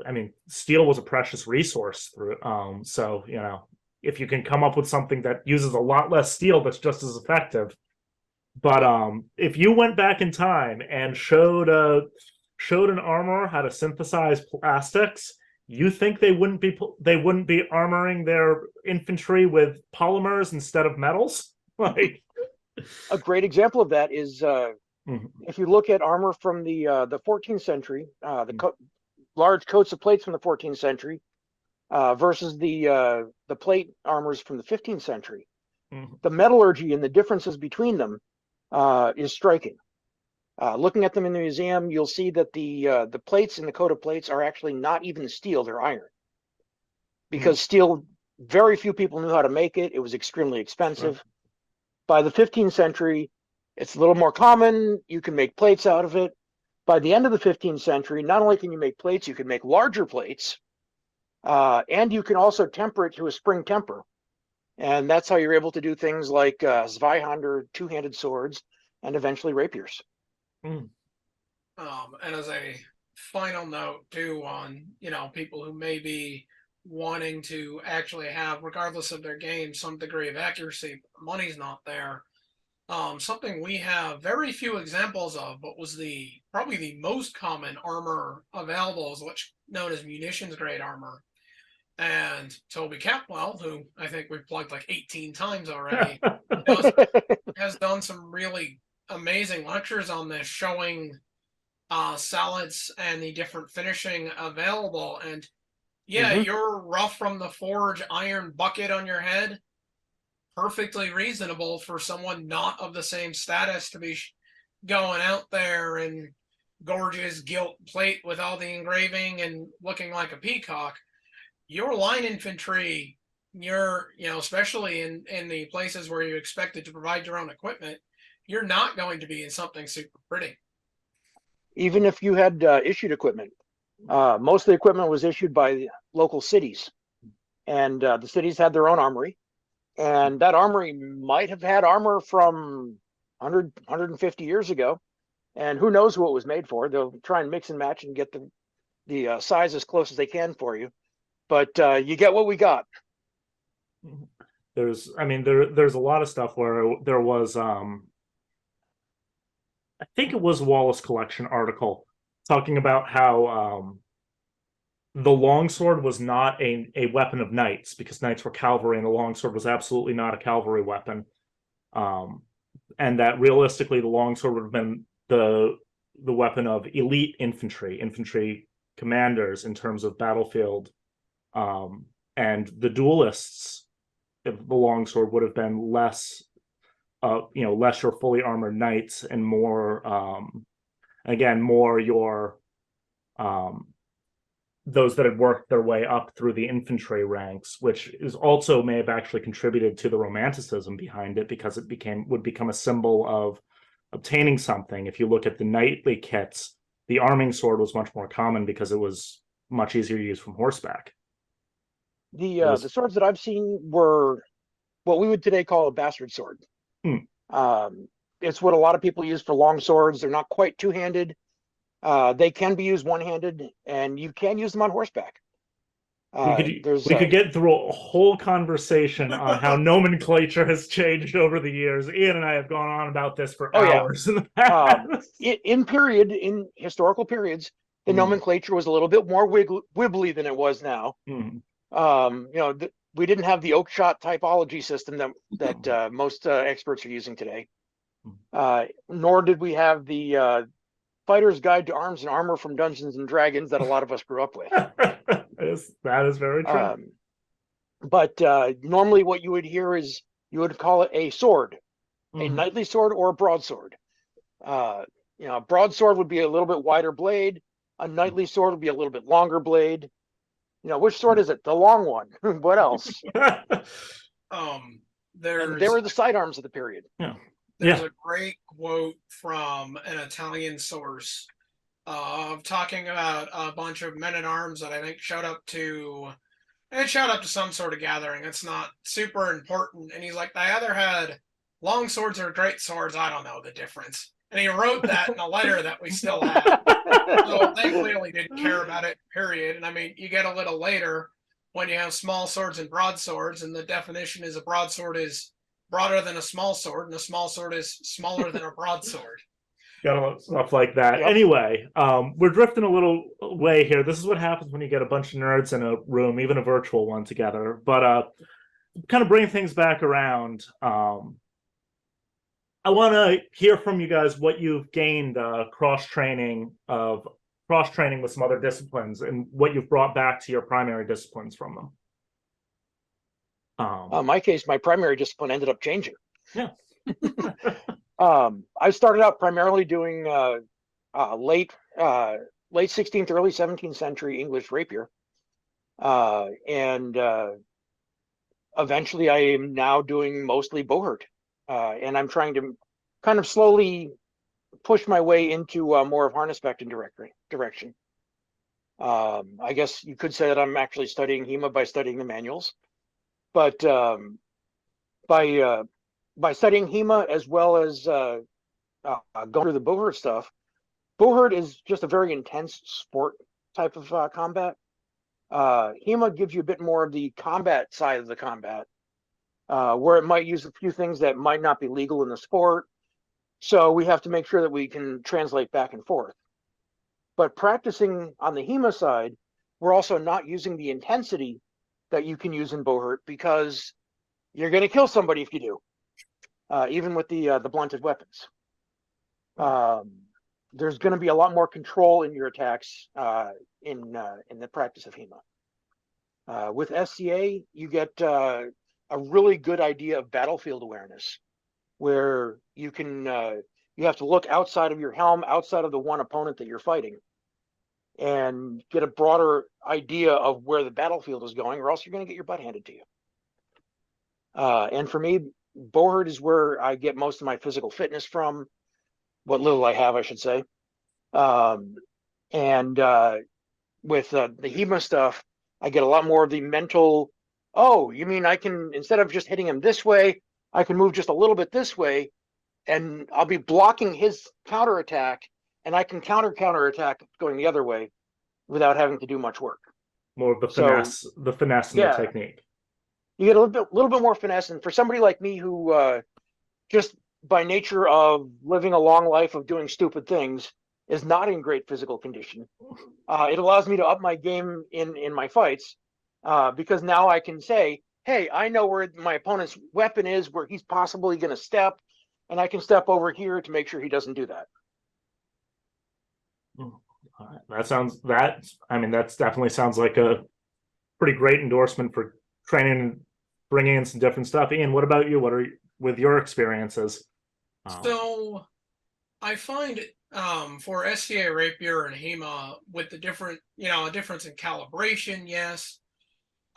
I mean, steel was a precious resource through. So you know, if you can come up with something that uses a lot less steel that's just as effective. But if you went back in time and showed an armor how to synthesize plastics, you think they wouldn't be armoring their infantry with polymers instead of metals? Like, a great example of that is if you look at armor from the 14th century, large coats of plates from the 14th century versus the plate armors from the 15th century. The metallurgy and the differences between them is striking. Looking at them in the museum, you'll see that the plates in the coat of plates are actually not even steel, they're iron. Because steel, very few people knew how to make it. It was extremely expensive. Sure. By the 15th century, it's a little more common. You can make plates out of it. By the end of the 15th century, not only can you make plates, you can make larger plates, and you can also temper it to a spring temper. And that's how you're able to do things like Zweihand or two-handed swords, and eventually rapiers. And as a final note, too, on people who may be wanting to actually have, regardless of their game, some degree of accuracy, but the money's not there. Something we have very few examples of, but was probably the most common armor available, is what's known as munitions grade armor. And Toby Capwell, who I think we've plugged like 18 times already, has done some really amazing lectures on this, showing salads and the different finishing available. And your rough from the forge iron bucket on your head, perfectly reasonable for someone not of the same status to be going out there in gorgeous gilt plate with all the engraving and looking like a peacock. Your line infantry, especially in the places where you expected to provide your own equipment, you're not going to be in something super pretty. Even if you had issued equipment, most of the equipment was issued by local cities, and the cities had their own armory, and that armory might have had armor from 100, 150 years ago, and who knows who it was made for. They'll try and mix and match and get the size as close as they can for you. But you get what we got. There's a lot of stuff where there was, I think it was a Wallace Collection article talking about how the longsword was not a weapon of knights, because knights were cavalry and the longsword was absolutely not a cavalry weapon. And that realistically, the longsword would have been the weapon of elite infantry commanders in terms of battlefield, and the duelists, the longsword would have been less, less your fully armored knights and more, again, more your those that had worked their way up through the infantry ranks, which is also may have actually contributed to the romanticism behind it, because it would become a symbol of obtaining something. If you look at the knightly kits, the arming sword was much more common because it was much easier to use from horseback. The swords that I've seen were what we would today call a bastard sword. It's what a lot of people use for long swords. They're not quite two-handed. They can be used one-handed, and you can use them on horseback. We could get through a whole conversation on how nomenclature has changed over the years. Ian and I have gone on about this for hours in the past. In historical periods, the nomenclature was a little bit more wibbly than it was now. We didn't have the oak shot typology system that most experts are using today. Nor did we have the Fighter's Guide to Arms and Armor from Dungeons and Dragons that a lot of us grew up with. That is very true. But normally what you would hear is you would call it a sword, a knightly sword or a broadsword. A broadsword would be a little bit wider blade. A knightly sword would be a little bit longer blade. Which sword is it? The long one. What else? They were the sidearms of the period. There's a great quote from an Italian source talking about a bunch of men-at-arms that I think showed up to some sort of gathering. It's not super important. And he's like, they either had long swords or great swords. I don't know the difference. And he wrote that in a letter that we still have. So they clearly didn't care about it, period. And I mean, you get a little later when you have small swords and broadswords, and the definition is a broadsword is broader than a small sword, and a small sword is smaller than a broadsword. Got stuff like that. Yep. Anyway, we're drifting a little way here. This is what happens when you get a bunch of nerds in a room, even a virtual one, together. But kind of bring things back around. I want to hear from you guys what you've gained cross-training with some other disciplines, and what you've brought back to your primary disciplines from them. In my case, my primary discipline ended up changing. Yeah. I started out primarily doing late 16th, early 17th century English rapier. And eventually I am now doing mostly Buhurt. And I'm trying to kind of slowly push my way into more of harness-spected direction. I guess you could say that I'm actually studying HEMA by studying the manuals. But by studying HEMA as well as going through the Buhurt stuff, Buhurt is just a very intense sport type of combat. HEMA gives you a bit more of the combat side of the combat, where it might use a few things that might not be legal in the sport. So we have to make sure that we can translate back and forth. But practicing on the HEMA side, we're also not using the intensity that you can use in Buhurt, because you're going to kill somebody if you do, even with the blunted weapons. There's going to be a lot more control in your attacks in the practice of HEMA. With SCA, you get a really good idea of battlefield awareness, where you can you have to look outside of your helm, outside of the one opponent that you're fighting, and get a broader idea of where the battlefield is going, or else you're going to get your butt handed to you. And for me, Buhurt is where I get most of my physical fitness from, what little I have, I should say. And with the HEMA stuff, I get a lot more of the mental, oh, you mean I can, instead of just hitting him this way, I can move just a little bit this way, and I'll be blocking his counterattack, and I can counterattack going the other way without having to do much work. More of the finesse, the finesse and the technique. You get a little bit more finesse, and for somebody like me who just by nature of living a long life of doing stupid things is not in great physical condition, it allows me to up my game in my fights, because now I can say, hey, I know where my opponent's weapon is, where he's possibly going to step, and I can step over here to make sure he doesn't do that. That's definitely sounds like a pretty great endorsement for training and bringing in some different stuff. Ian, what about you? What are with your experiences? So I find for SCA rapier and HEMA with the different, a difference in calibration, yes.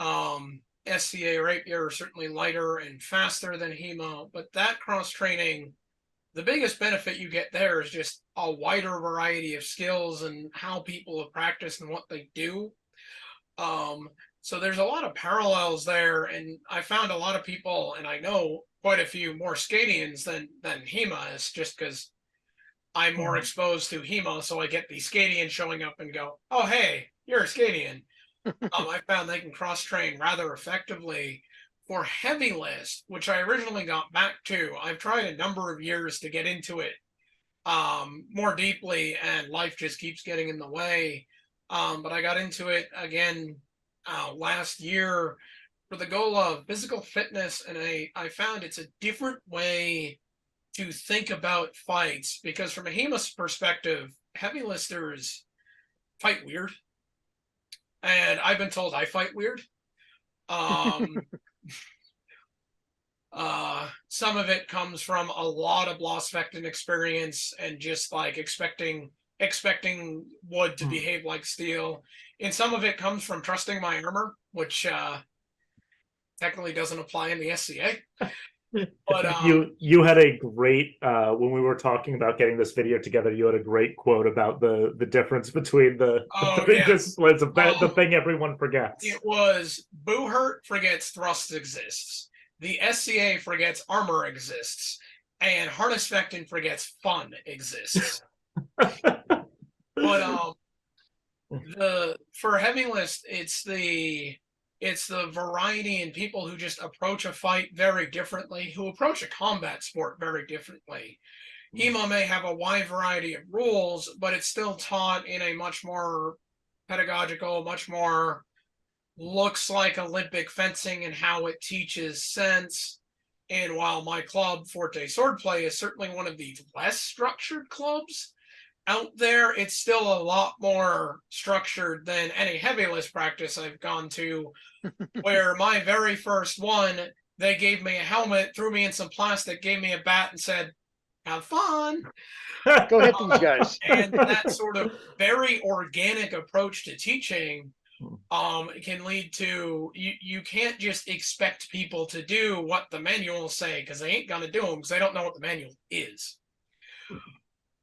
SCA rapier are certainly lighter and faster than HEMA, but that cross training, the biggest benefit you get there is just a wider variety of skills and how people have practiced and what they do. So there's a lot of parallels there, and I found a lot of people, and I know quite a few more Skadians than HEMA is, just because I'm more exposed to HEMA, so I get the Skadian showing up and go, "Oh, hey, you're a Skadian." I found they can cross train rather effectively. For heavy list, which I originally got back to, I've tried a number of years to get into it more deeply, and life just keeps getting in the way. But I got into it again last year for the goal of physical fitness, and I found it's a different way to think about fights, because from a HEMA perspective, heavy listers fight weird, and I've been told I fight weird. Some of it comes from a lot of Lost Vectin experience and just like expecting wood to behave like steel. And some of it comes from trusting my armor, which technically doesn't apply in the SCA. But you had a great when we were talking about getting this video together, you had a great quote about the difference between the disciplines, the thing everyone forgets. It was Buhurt forgets thrust exists. The SCA forgets armor exists, and Harness Vectin forgets fun exists. But for heavy list, it's the variety in people who just approach a fight very differently, who approach a combat sport very differently. HEMA may have a wide variety of rules, but it's still taught in a much more pedagogical, much more looks like Olympic fencing and how it teaches sense. And while my club, Forte Swordplay, is certainly one of the less structured clubs out there, it's still a lot more structured than any heavy list practice I've gone to, where my very first one, they gave me a helmet, threw me in some plastic, gave me a bat, and said, "Have fun. Go hit these guys." And that sort of very organic approach to teaching can lead to you can't just expect people to do what the manuals say, because they ain't gonna do them, because they don't know what the manual is.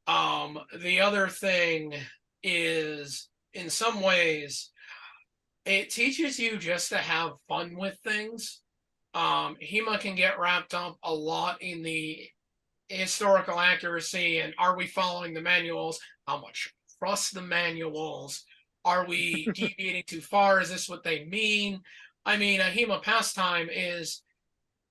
The other thing is, in some ways, it teaches you just to have fun with things. HEMA can get wrapped up a lot in the historical accuracy and are we following the manuals? How much trust the manuals? Are we deviating too far? Is this what they mean? I mean, a HEMA pastime is,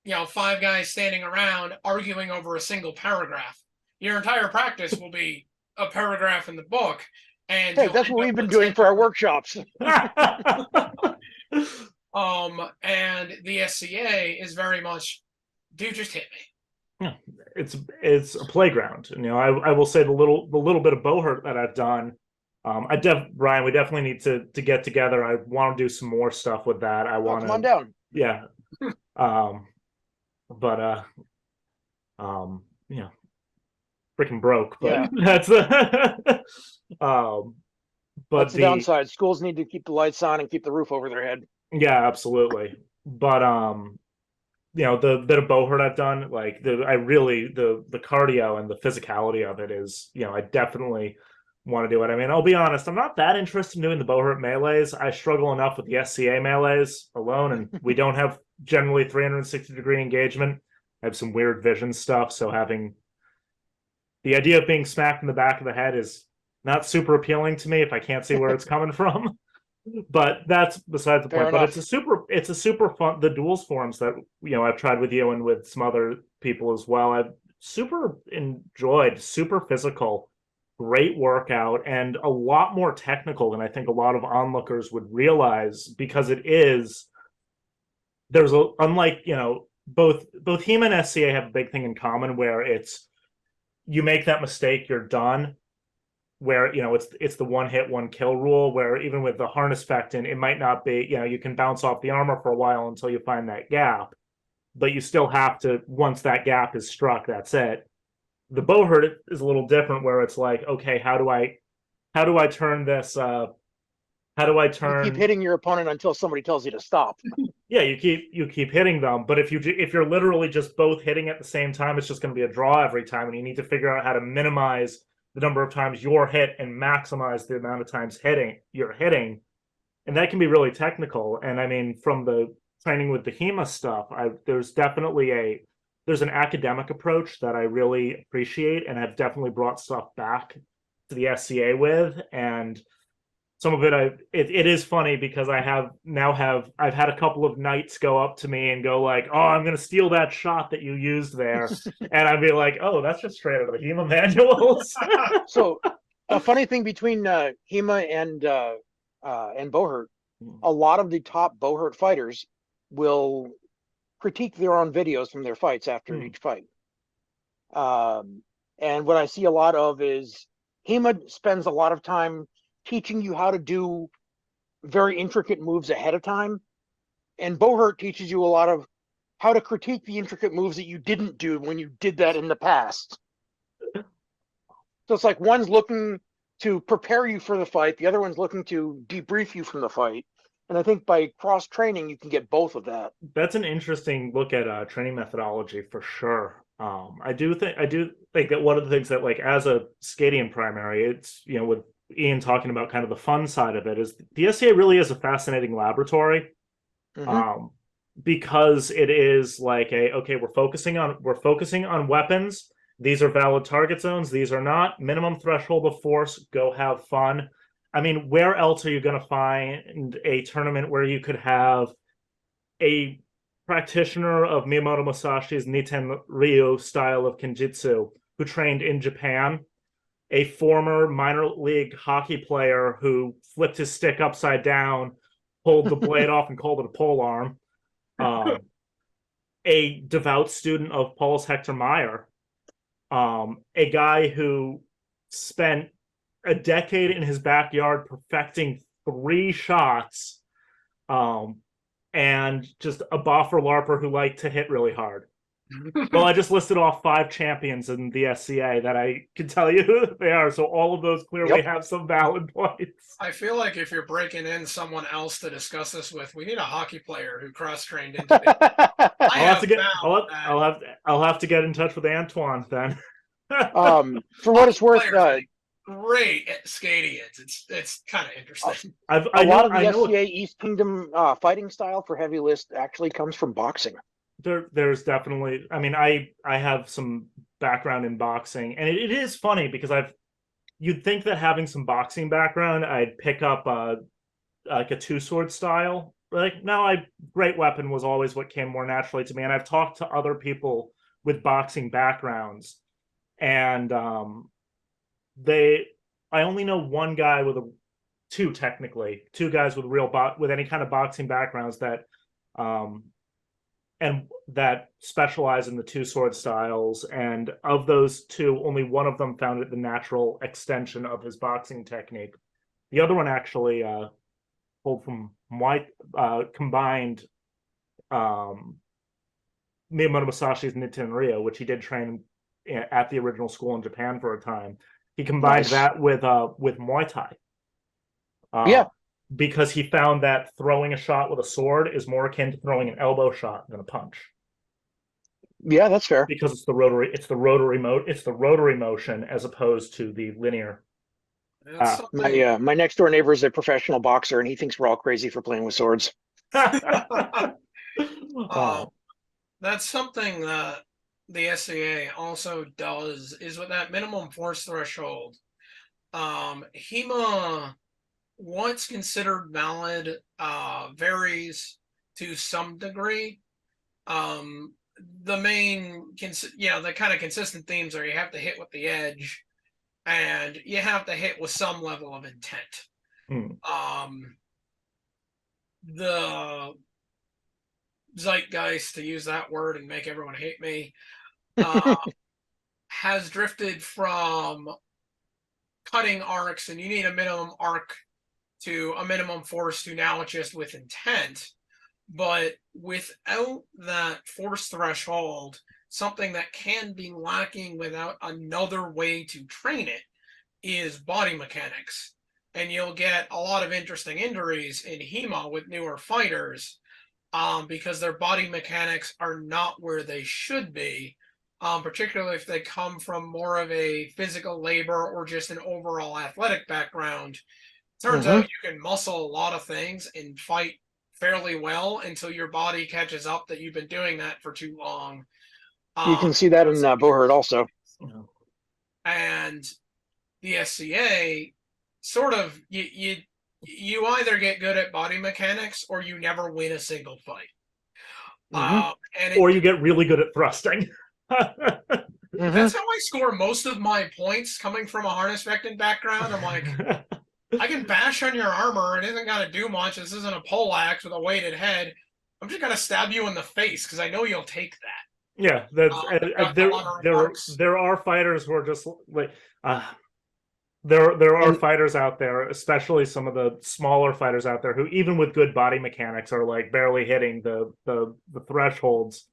5 guys standing around arguing over a single paragraph. Your entire practice will be a paragraph in the book. And hey, that's what we've been doing for our workshops. And the SCA is very much, dude, just hit me. Yeah, it's a playground. I will say the little bit of Buhurt that I've done. Brian, we definitely need to get together. I want to do some more stuff with that. I want to come on down. Yeah. Freaking broke, but Yeah. that's the but that's the downside. Schools need to keep the lights on and keep the roof over their head. Yeah, absolutely. But the bit of Buhurt I've done, like the cardio and the physicality of it is, I definitely want to do it. I mean, I'll be honest, I'm not that interested in doing the Buhurt melees. I struggle enough with the SCA melees alone, and we don't have generally 360-degree engagement. I have some weird vision stuff, so having the idea of being smacked in the back of the head is not super appealing to me if I can't see where it's coming from. But that's besides the point. Fair But enough. it's a super fun, the duels forums that I've tried with you and with some other people as well. I've super enjoyed, super physical, great workout, and a lot more technical than I think a lot of onlookers would realize, because unlike both HEMA and SCA have a big thing in common where it's you make that mistake, you're done. where it's the one hit one kill rule, where even with the harness Fectin, it might not be, you can bounce off the armor for a while until you find that gap, but you still have to, once that gap is struck, that's it. The Buhurt is a little different, where it's like, okay, how do I turn this You keep hitting your opponent until somebody tells you to stop. Yeah, you keep hitting them, but if you're literally just both hitting at the same time, it's just going to be a draw every time, and you need to figure out how to minimize the number of times you're hit and maximize the amount of times you're hitting, and that can be really technical. And I mean, from the training with the HEMA stuff, there's definitely there's an academic approach that I really appreciate, and I've definitely brought stuff back to the SCA with, and some of it is funny because I've had a couple of knights go up to me and go like, "Oh, I'm gonna steal that shot that you used there," and I'd be like, "Oh, that's just straight out of the HEMA manuals." So, a funny thing between HEMA and Buhurt, a lot of the top Buhurt fighters will critique their own videos from their fights after each fight. And what I see a lot of is HEMA spends a lot of time teaching you how to do very intricate moves ahead of time, and Buhurt teaches you a lot of how to critique the intricate moves that you didn't do when you did that in the past. So it's like one's looking to prepare you for the fight, the other one's looking to debrief you from the fight, and I think by cross training you can get both of that. That's an interesting look at training methodology for sure. I do think that one of the things that, like, as a Scadian primary, it's, with Ian talking about kind of the fun side of it, is the SCA really is a fascinating laboratory. Because it is like okay, we're focusing on weapons. These are valid target zones. These are not. Minimum threshold of force. Go have fun. I mean, where else are you going to find a tournament where you could have a practitioner of Miyamoto Musashi's Niten Ryu style of Kenjutsu who trained in Japan, a former minor league hockey player who flipped his stick upside down, pulled the blade off, and called it a pole arm, a devout student of Paul's Hector Meyer, a guy who spent a decade in his backyard perfecting 3 shots, and just a boffer larper who liked to hit really hard. Well, I just listed off 5 champions in the SCA that I can tell you who they are, so all of those clearly have some valid points. I feel like if you're breaking in someone else to discuss this with, we need a hockey player who cross-trained into the... I'll have to get in touch with Antoine then. For what it's worth, great at Scadians. It's kind of interesting. A lot of the SCA East Kingdom fighting style for heavy list actually comes from boxing. There's definitely, I mean, I have some background in boxing, and it is funny because you'd think that having some boxing background, I'd pick up like a 2-sword style. Like, no, great weapon was always what came more naturally to me. And I've talked to other people with boxing backgrounds, and I only know one guy two guys with with any kind of boxing backgrounds that specialize in the 2-sword styles, and of those 2, only one of them found it the natural extension of his boxing technique. The other one actually pulled from combined Miyamoto Musashi's Niten Ryu, which he did train at the original school in Japan for a time. He combined that with Muay Thai. Because he found that throwing a shot with a sword is more akin to throwing an elbow shot than a punch. Yeah, that's fair. Because it's the rotary motion as opposed to the linear. My next door neighbor is a professional boxer, and he thinks we're all crazy for playing with swords. That's something that the SCA also does, is with that minimum force threshold. HEMA, what's considered valid varies to some degree. The main, the kind of consistent themes are you have to hit with the edge, and you have to hit with some level of intent. The zeitgeist, to use that word and make everyone hate me, has drifted from cutting arcs, and you need a minimum arc to a minimum force to now it's just with intent. But without that force threshold, something that can be lacking without another way to train it is body mechanics. And you'll get a lot of interesting injuries in HEMA with newer fighters because their body mechanics are not where they should be, particularly if they come from more of a physical labor or just an overall athletic background. Turns out you can muscle a lot of things and fight fairly well until your body catches up that you've been doing that for too long. You can see that in Buhurt also. And the SCA sort of you either get good at body mechanics or you never win a single fight. Or you get really good at thrusting. That's how I score most of my points, coming from a harness vectin background. I'm like, I can bash on your armor. It isn't going to do much. This isn't a poleaxe with a weighted head. I'm just going to stab you in the face because I know you'll take that. Yeah, that's there are fighters who are just like there are fighters out there, especially some of the smaller fighters out there, who even with good body mechanics are like barely hitting the thresholds.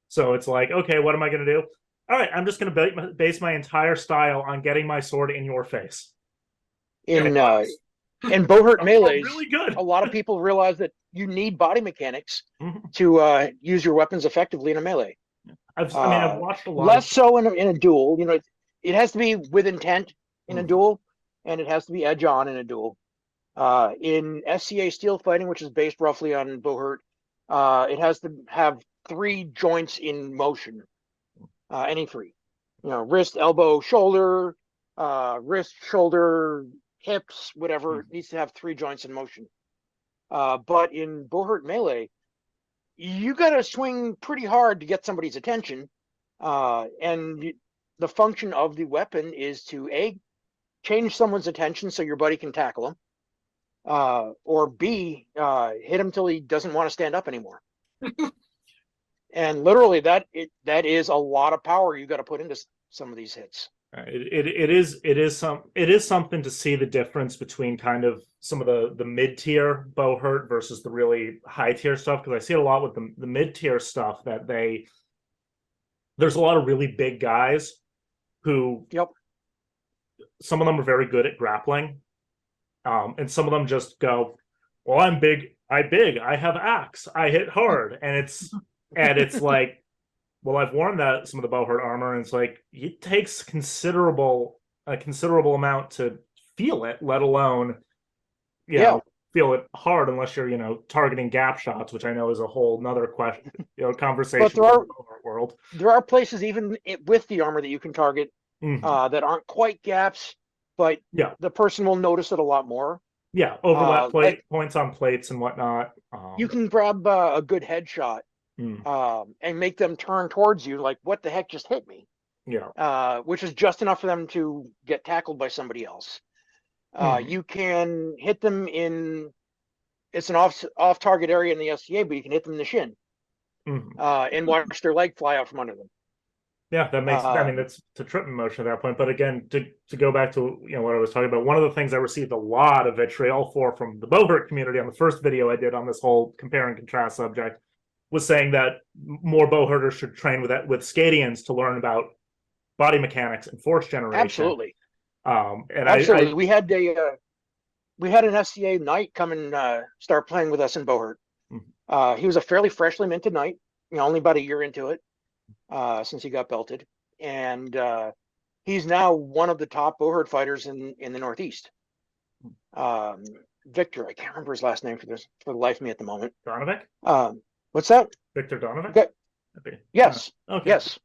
So it's like, okay, what am I going to do? All right, I'm just going to base my entire style on getting my sword in your face. In Buhurt melees, really good. A lot of people realize that you need body mechanics to use your weapons effectively in a melee. I've watched a lot. Less so in a duel. You know, it has to be with intent in a duel, and it has to be edge on in a duel. In SCA steel fighting, which is based roughly on Buhurt, it has to have 3 joints in motion. Any 3, you know, wrist, elbow, shoulder, wrist, shoulder, hips, whatever. It needs to have 3 joints in motion. But in Buhurt melee, you got to swing pretty hard to get somebody's attention. And the function of the weapon is to A, change someone's attention so your buddy can tackle him, or B, hit him till he doesn't want to stand up anymore. And literally that is a lot of power you got to put into some of these hits. It is something to see the difference between kind of some of the mid-tier Buhurt versus the really high-tier stuff, because I see it a lot with the mid-tier stuff that there's a lot of really big guys who some of them are very good at grappling, and some of them just go, well, I'm big, I have axe, I hit hard, and it's like, well, I've worn some of the Buhurt armor, and it's like it takes a considerable amount to feel it, let alone feel it hard, unless you're targeting gap shots, which I know is a whole nother question, conversation. But there are places even with the armor that you can target that aren't quite gaps, but the person will notice it a lot more. Yeah, overlap points on plates and whatnot. You can grab a good headshot. And make them turn towards you like, what the heck just hit me? Which is just enough for them to get tackled by somebody else. You can hit them it's an off target area in the SCA, but you can hit them in the shin and watch their leg fly out from under them. Yeah, that makes that's a tripping motion at that point. But again, to go back to what I was talking about, one of the things I received a lot of vitriol for from the Buhurt community on the first video I did on this whole compare and contrast subject was saying that more Buhurters should train with Scadians to learn about body mechanics and force generation. Absolutely. And absolutely. We had an SCA knight come and start playing with us in Buhurt. He was a fairly freshly minted knight, only about a year into it, since he got belted. And he's now one of the top Buhurt fighters in the Northeast. Victor, I can't remember his last name for the life of me at the moment. Donovic? What's that? Victor Donovic? Okay. Yes. Okay. Yes.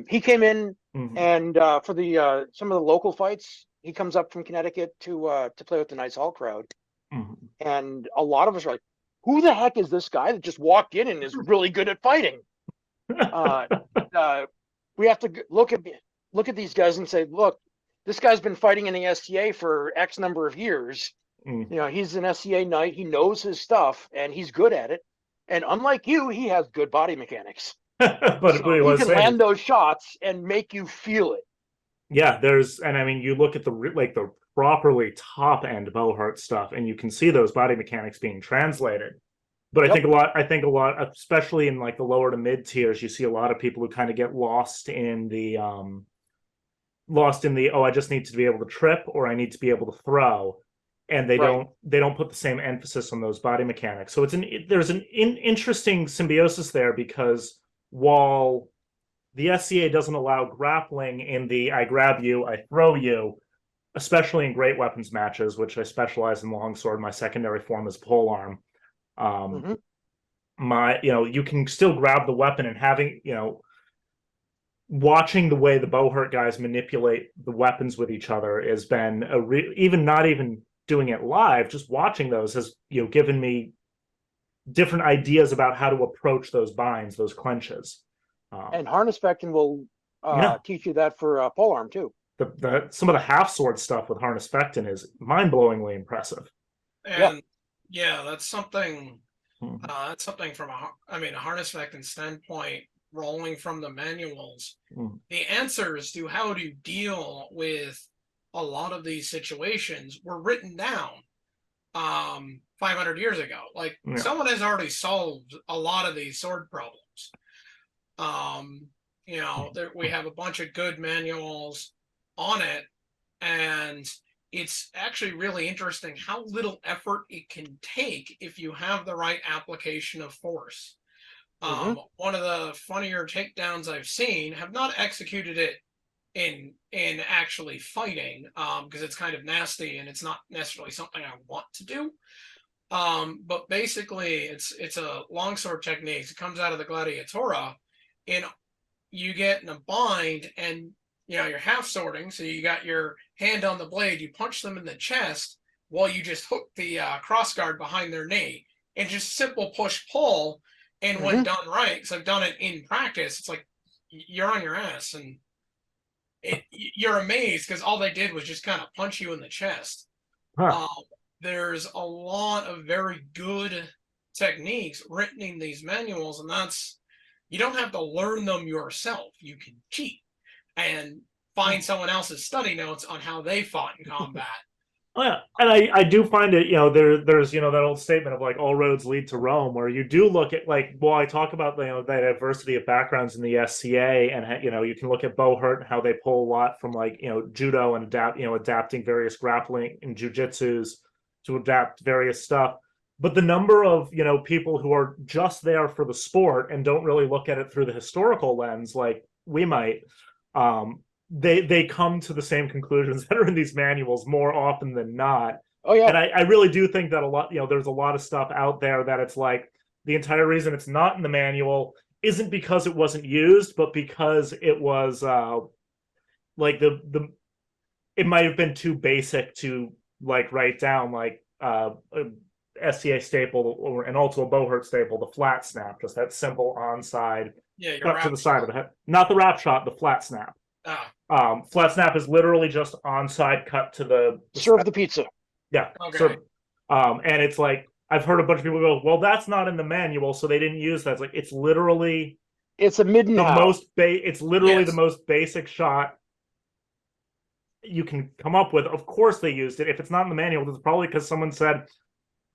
He came in and for the some of the local fights, he comes up from Connecticut to play with the Knights Hall crowd. And a lot of us are like, who the heck is this guy that just walked in and is really good at fighting? We have to look at these guys and say, look, this guy's been fighting in the SCA for X number of years. He's an SCA knight. He knows his stuff and he's good at it. And unlike you, he has good body mechanics. But so he can land those shots and make you feel it. Yeah, and I mean, you look at the properly top end Buhurt stuff, and you can see those body mechanics being translated. But Yep. I think a lot, especially in like the lower to mid tiers, you see a lot of people who kind of get lost in the, oh, I just need to be able to trip or I need to be able to throw, and Right. they don't put the same emphasis on those body mechanics. So there's an interesting symbiosis there, because while the SCA doesn't allow grappling in the I grab you, I throw you, especially in great weapons matches, which I specialize in longsword. My secondary form is polearm. Hmm. You can still grab the weapon, and having, watching the way the Buhurt guys manipulate the weapons with each other has been even not even doing it live, just watching those has, given me different ideas about how to approach those binds, those clenches. And harness fecting will Yeah, teach you that for polearm too. some of the half sword stuff with harness fectin is mind-blowingly impressive. Yeah. And yeah, that's something. Hmm. That's something from a harness vectin standpoint, rolling from the manuals. The answers to how to deal with a lot of these situations were written down 500 years ago. Like, Yeah. someone has already solved a lot of these sword problems. We have a bunch of good manuals on it, and it's actually really interesting how little effort it can take if you have the right application of force. Hmm. One of the funnier takedowns I've seen, have not executed it in actually fighting, because it's kind of nasty and it's not necessarily something I want to do. But basically, it's a longsword technique. It comes out of the gladiatora, and you get in a bind, and you're half swording, so you got your hand on the blade, you punch them in the chest while you just hook the cross guard behind their knee, and just simple push pull. And when Hmm. done right, because I've done it in practice, it's like you're on your ass, and you're amazed because all they did was just kind of punch you in the chest. Huh. Um, there's a lot of very good techniques written in these manuals, and you don't have to learn them yourself. You can cheat and find someone else's study notes on how they fought in combat. Oh yeah, and I do find it, there's that old statement of like all roads lead to Rome, where you do look at, like, well, I talk about the diversity of backgrounds in the SCA, and you can look at Buhurt and how they pull a lot from like judo and adapting various grappling and jujitsus to adapt various stuff. But the number of people who are just there for the sport and don't really look at it through the historical lens, like we might, um, they come to the same conclusions that are in these manuals more often than not. Oh yeah. And I really do think that a lot, there's a lot of stuff out there that it's like the entire reason it's not in the manual isn't because it wasn't used, but because it was like it might have been too basic to like write down, like a SCA staple and also a Buhurt staple, the flat snap, just that simple onside Yeah, your cut to wrap the side of shot. the head, not the wrap shot, the flat snap. Ah, Flat snap is literally just onside cut to Serve the pizza. yeah. okay. And it's like I've heard a bunch of people go, well, that's not in the manual, so they didn't use that. It's like it's literally It's a midden how. it's literally the Yes. most basic shot you can come up with. Of course they used it. If it's not in the manual, it's probably because someone said,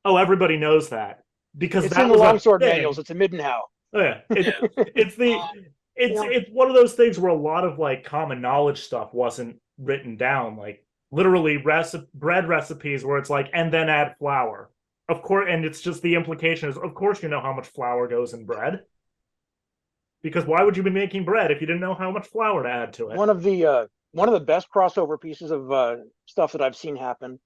oh, everybody knows that, because It's that in the was a longsword manuals. thing. It's a midden how. Oh, yeah, Yeah. it's the Um, it's one of those things where a lot of like common knowledge stuff wasn't written down, like literally bread recipes where it's like, and then add flour, of course, and it's just the implication is, of course, how much flour goes in bread, because why would you be making bread if you didn't know how much flour to add to it? One of the best crossover pieces of stuff that I've seen happen,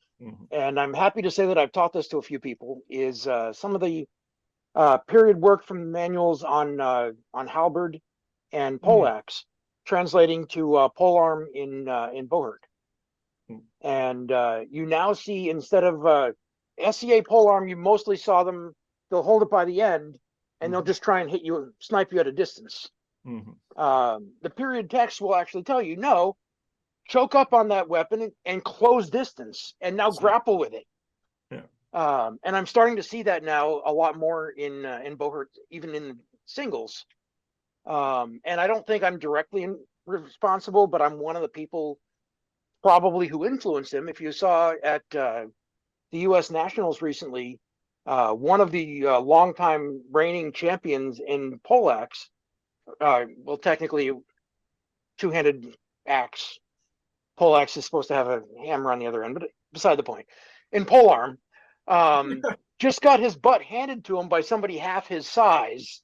and I'm happy to say that I've taught this to a few people, is some of the period work from the manuals on halberd and poleaxe, translating to polearm in Buhurt. And you now see, instead of SCA polearm, you mostly saw them, they'll hold it by the end and they'll just try and hit you, snipe you at a distance. The period text will actually tell you, no, choke up on that weapon and close distance and now grapple with it. Yeah. And I'm starting to see that now a lot more in Buhurt, even in singles. And I don't think I'm directly responsible, but I'm one of the people probably who influenced him. If you saw at the U.S. Nationals recently, one of the longtime reigning champions in poleaxe, well, technically two-handed axe. Poleaxe is supposed to have a hammer on the other end, but beside the point. In polearm, just got his butt handed to him by somebody half his size,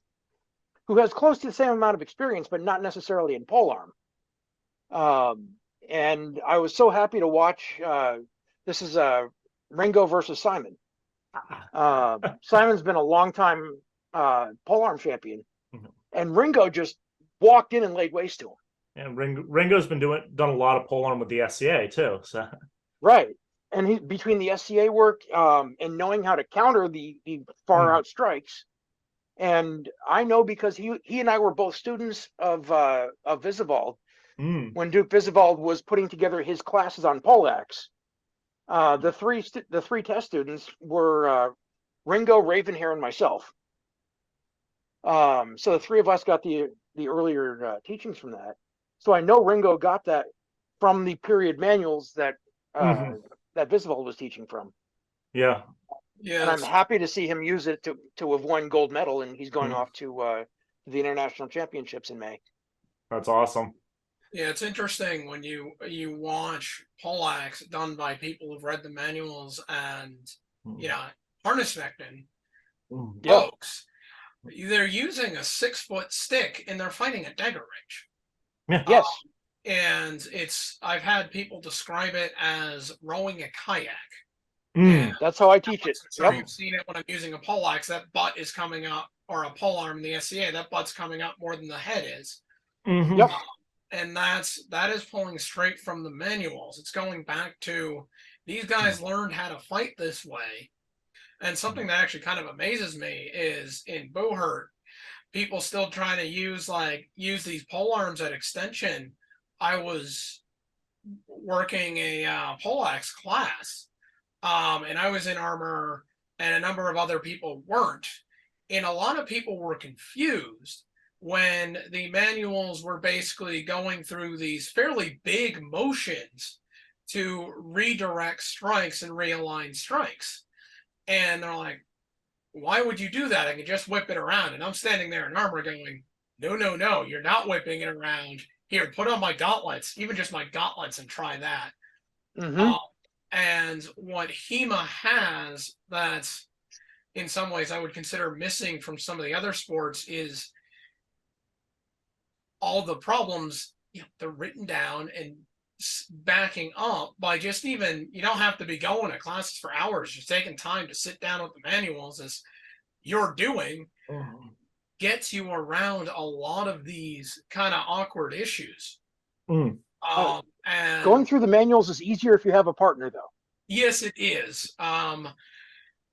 who has close to the same amount of experience, but not necessarily in polearm. And I was so happy to watch. This is Ringo versus Simon. Simon's been a long-time polearm champion, and Ringo just walked in and laid waste to him. And Ringo's been done a lot of polearm with the SCA too. So right, and he between the SCA work and knowing how to counter the far out strikes, and I know because he and I were both students of Visivald when Duke Visivald was putting together his classes on poleaxe. The three test students were Ringo, Ravenhair, and myself. So the three of us got the earlier teachings from that. So I know Ringo got that from the period manuals that that Visivald was teaching from. Yeah. And I'm happy to see him use it to have won gold medal, and he's going off to the international championships in May. That's awesome. Yeah, it's interesting when you watch poleaxe done by people who've read the manuals and harness vectin folks. They're using a 6-foot stick and they're fighting a dagger range. Yes. And I've had people describe it as rowing a kayak. That's how I teach it. You've seen it when I'm using a poleaxe, that butt is coming up, or a polearm in the SCA, that butt's coming up more than the head is. Yep. And that is pulling straight from the manuals. It's going back to these guys learned how to fight this way. And something that actually kind of amazes me is in Buhurt, people still trying to use these polearms at extension. I was working a poleaxe class, and I was in armor, and a number of other people weren't. And a lot of people were confused when the manuals were basically going through these fairly big motions to redirect strikes and realign strikes. And they're like, why would you do that? I can just whip it around. And I'm standing there in armor going, no, you're not whipping it around. Here, put on my gauntlets, even just my gauntlets, and try that. And what HEMA has that's in some ways I would consider missing from some of the other sports is all the problems, they're written down and backing up by just even, you don't have to be going to classes for hours, just taking time to sit down with the manuals as you're doing gets you around a lot of these kind of awkward issues. And going through the manuals is easier if you have a partner, though. Yes, it is.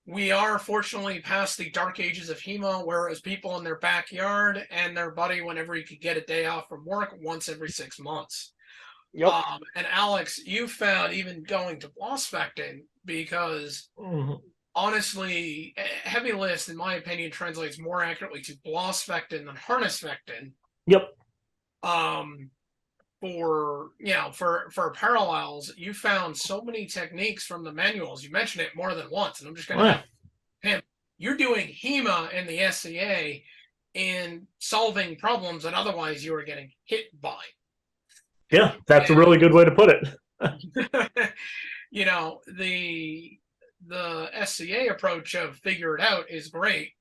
We are fortunately past the dark ages of HEMA, whereas people in their backyard and their buddy whenever he could get a day off from work once every 6 months. Yep. And Alex, you found even going to bladesmith, because honestly, heavy list, in my opinion, translates more accurately to bladesmith than harness vectin. Yep. For parallels, you found so many techniques from the manuals. You mentioned it more than once, and I'm just going to him. You're doing HEMA in the SCA in solving problems that otherwise you were getting hit by. Yeah, that's a really good way to put it. The SCA approach of figure it out is great,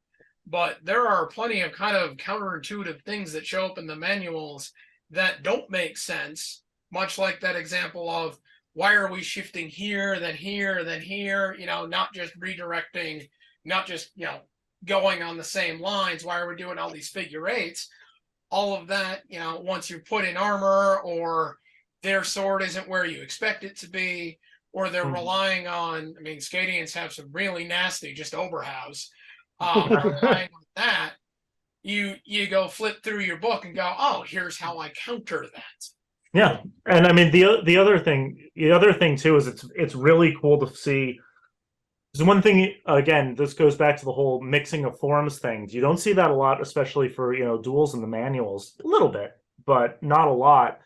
but there are plenty of kind of counterintuitive things that show up in the manuals that don't make sense, much like that example of why are we shifting here, then here, then here, not just redirecting, not just, going on the same lines. Why are we doing all these figure eights? All of that, once you're put in armor, or their sword isn't where you expect it to be, or they're relying on, Scadians have some really nasty just Oberhaus. Relying on that, you go flip through your book and go, oh, here's how I counter that. Yeah, and the other thing too is it's really cool to see. Because one thing, again, this goes back to the whole mixing of forms thing. You don't see that a lot, especially for duels in the manuals. A little bit, but not a lot.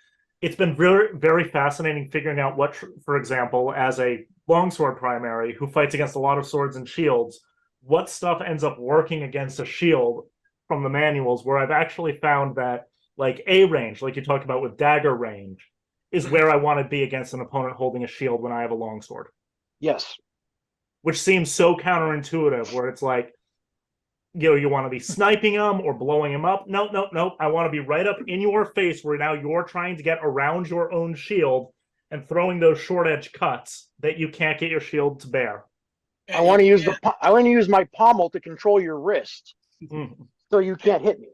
it's been very, very fascinating figuring out what, for example, as a longsword primary who fights against a lot of swords and shields, what stuff ends up working against a shield from the manuals, where I've actually found that like A range, like you talked about with dagger range, is where I want to be against an opponent holding a shield when I have a longsword. Yes. Which seems so counterintuitive, where it's like, you want to be sniping them or blowing them up. No, no, no. I want to be right up in your face where now you're trying to get around your own shield and throwing those short edge cuts that you can't get your shield to bear. I want to use my pommel to control your wrist, so you can't hit me.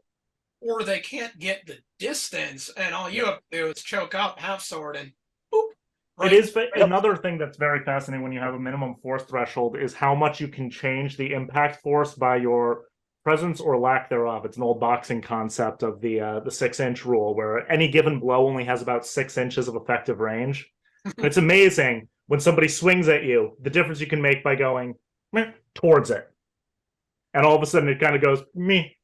Or they can't get the distance, and all you have to do is choke up half sword and boop. Right. It is another thing that's very fascinating when you have a minimum force threshold is how much you can change the impact force by your presence or lack thereof. It's an old boxing concept of the 6-inch rule, where any given blow only has about 6 inches of effective range. It's amazing when somebody swings at you, the difference you can make by going towards it. And all of a sudden it kind of goes me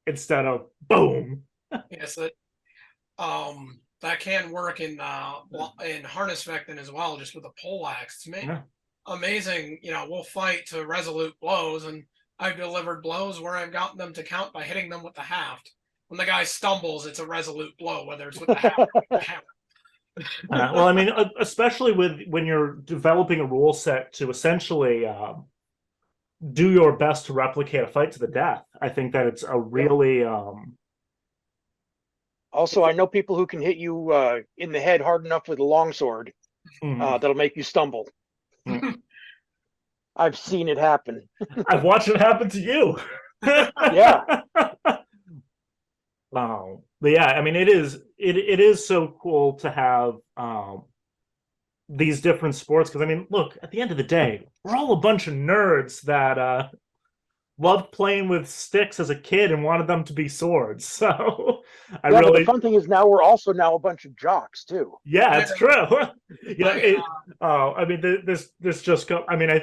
instead of boom. Yes, that can work in harness vectin as well, just with a pole axe. It's amazing. We'll fight to resolute blows, and I've delivered blows where I've gotten them to count by hitting them with the haft. When the guy stumbles, it's a resolute blow, whether it's with the haft or with the hammer. Well, I mean, especially when you're developing a rule set to essentially do your best to replicate a fight to the death, I think that it's a really Also, I know people who can hit you in the head hard enough with a longsword that'll make you stumble. I've seen it happen. I've watched it happen to you. Yeah. But yeah, I mean, it is so cool to have these different sports, because I mean, look, at the end of the day, we're all a bunch of nerds that loved playing with sticks as a kid and wanted them to be swords. So but the fun thing is now we're also a bunch of jocks too. Yeah, it's true. I mean, this just I mean, I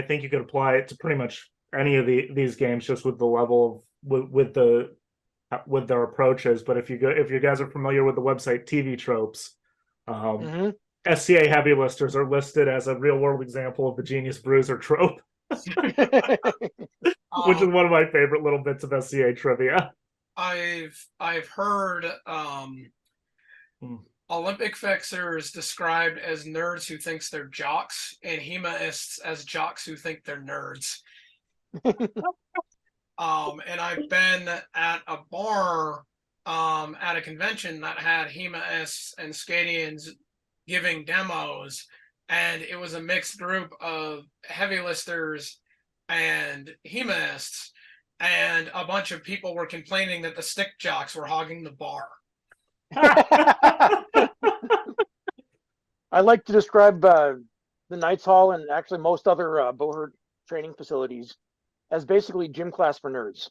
think you could apply it to pretty much any of these games, just with the level of with their approaches. But if you guys are familiar with the website TV Tropes, SCA heavy listers are listed as a real world example of the Genius Bruiser trope. Which is one of my favorite little bits of SCA trivia. I've heard Olympic fixers described as nerds who thinks they're jocks, and HEMAists as jocks who think they're nerds. And I've been at a bar at a convention that had HEMAists and Scadians giving demos, and it was a mixed group of heavy listers and HEMAists, and a bunch of people were complaining that the stick jocks were hogging the bar. I like to describe the Knights Hall and actually most other Buhurt training facilities as basically gym class for nerds.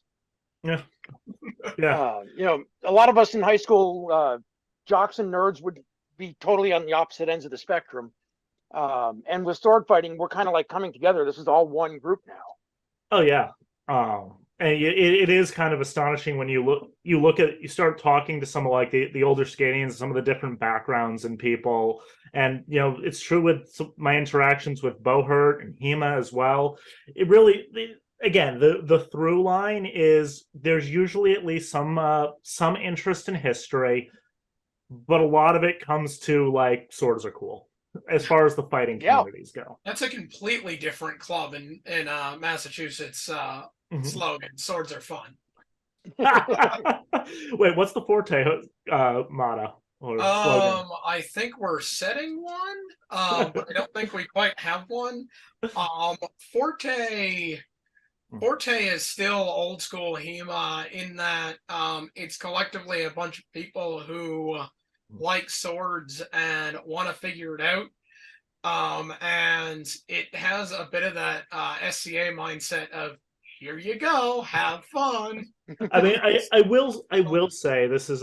Yeah. A lot of us in high school, jocks and nerds would be totally on the opposite ends of the spectrum. And with sword fighting, we're kind of like coming together. This is all one group now. Oh yeah. And it is kind of astonishing when you start talking to some of like the older Scadians, some of the different backgrounds and people. And it's true with my interactions with Buhurt and HEMA as well. It really, again, the through line is there's usually at least some interest in history, but a lot of it comes to like swords are cool as far as the fighting communities go. That's a completely different club in Massachusetts. Slogan: swords are fun. Wait, what's the Forte motto or slogan? I think we're setting one, but I don't think we quite have one. Forte is still old school HEMA in that it's collectively a bunch of people who like swords and want to figure it out. And it has a bit of that SCA mindset of, here you go, have fun. I mean, I will say this is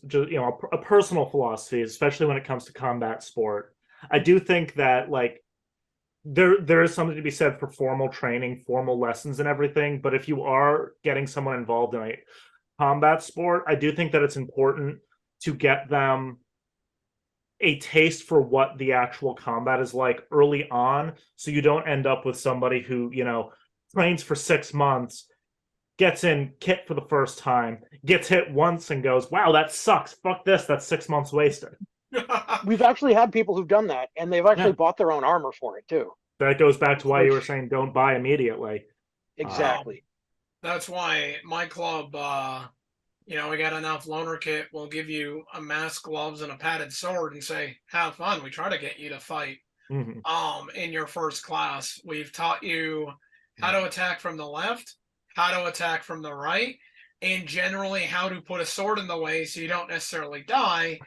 just a personal philosophy, especially when it comes to combat sport. I do think that like there is something to be said for formal training, formal lessons, and everything. But if you are getting someone involved in a combat sport, I do think that it's important to get them a taste for what the actual combat is like early on, so you don't end up with somebody who, trains for 6 months, gets in kit for the first time, gets hit once and goes, wow, that sucks. Fuck this. That's 6 months wasted. We've actually had people who've done that, and they've actually Yeah. bought their own armor for it too. That goes back to why you were saying don't buy immediately. Exactly. That's why my club, we got enough loaner kit. We'll give you a mask, gloves, and a padded sword, and say, "Have fun." We try to get you to fight. In your first class, we've taught you how to attack from the left, how to attack from the right, and generally how to put a sword in the way so you don't necessarily die.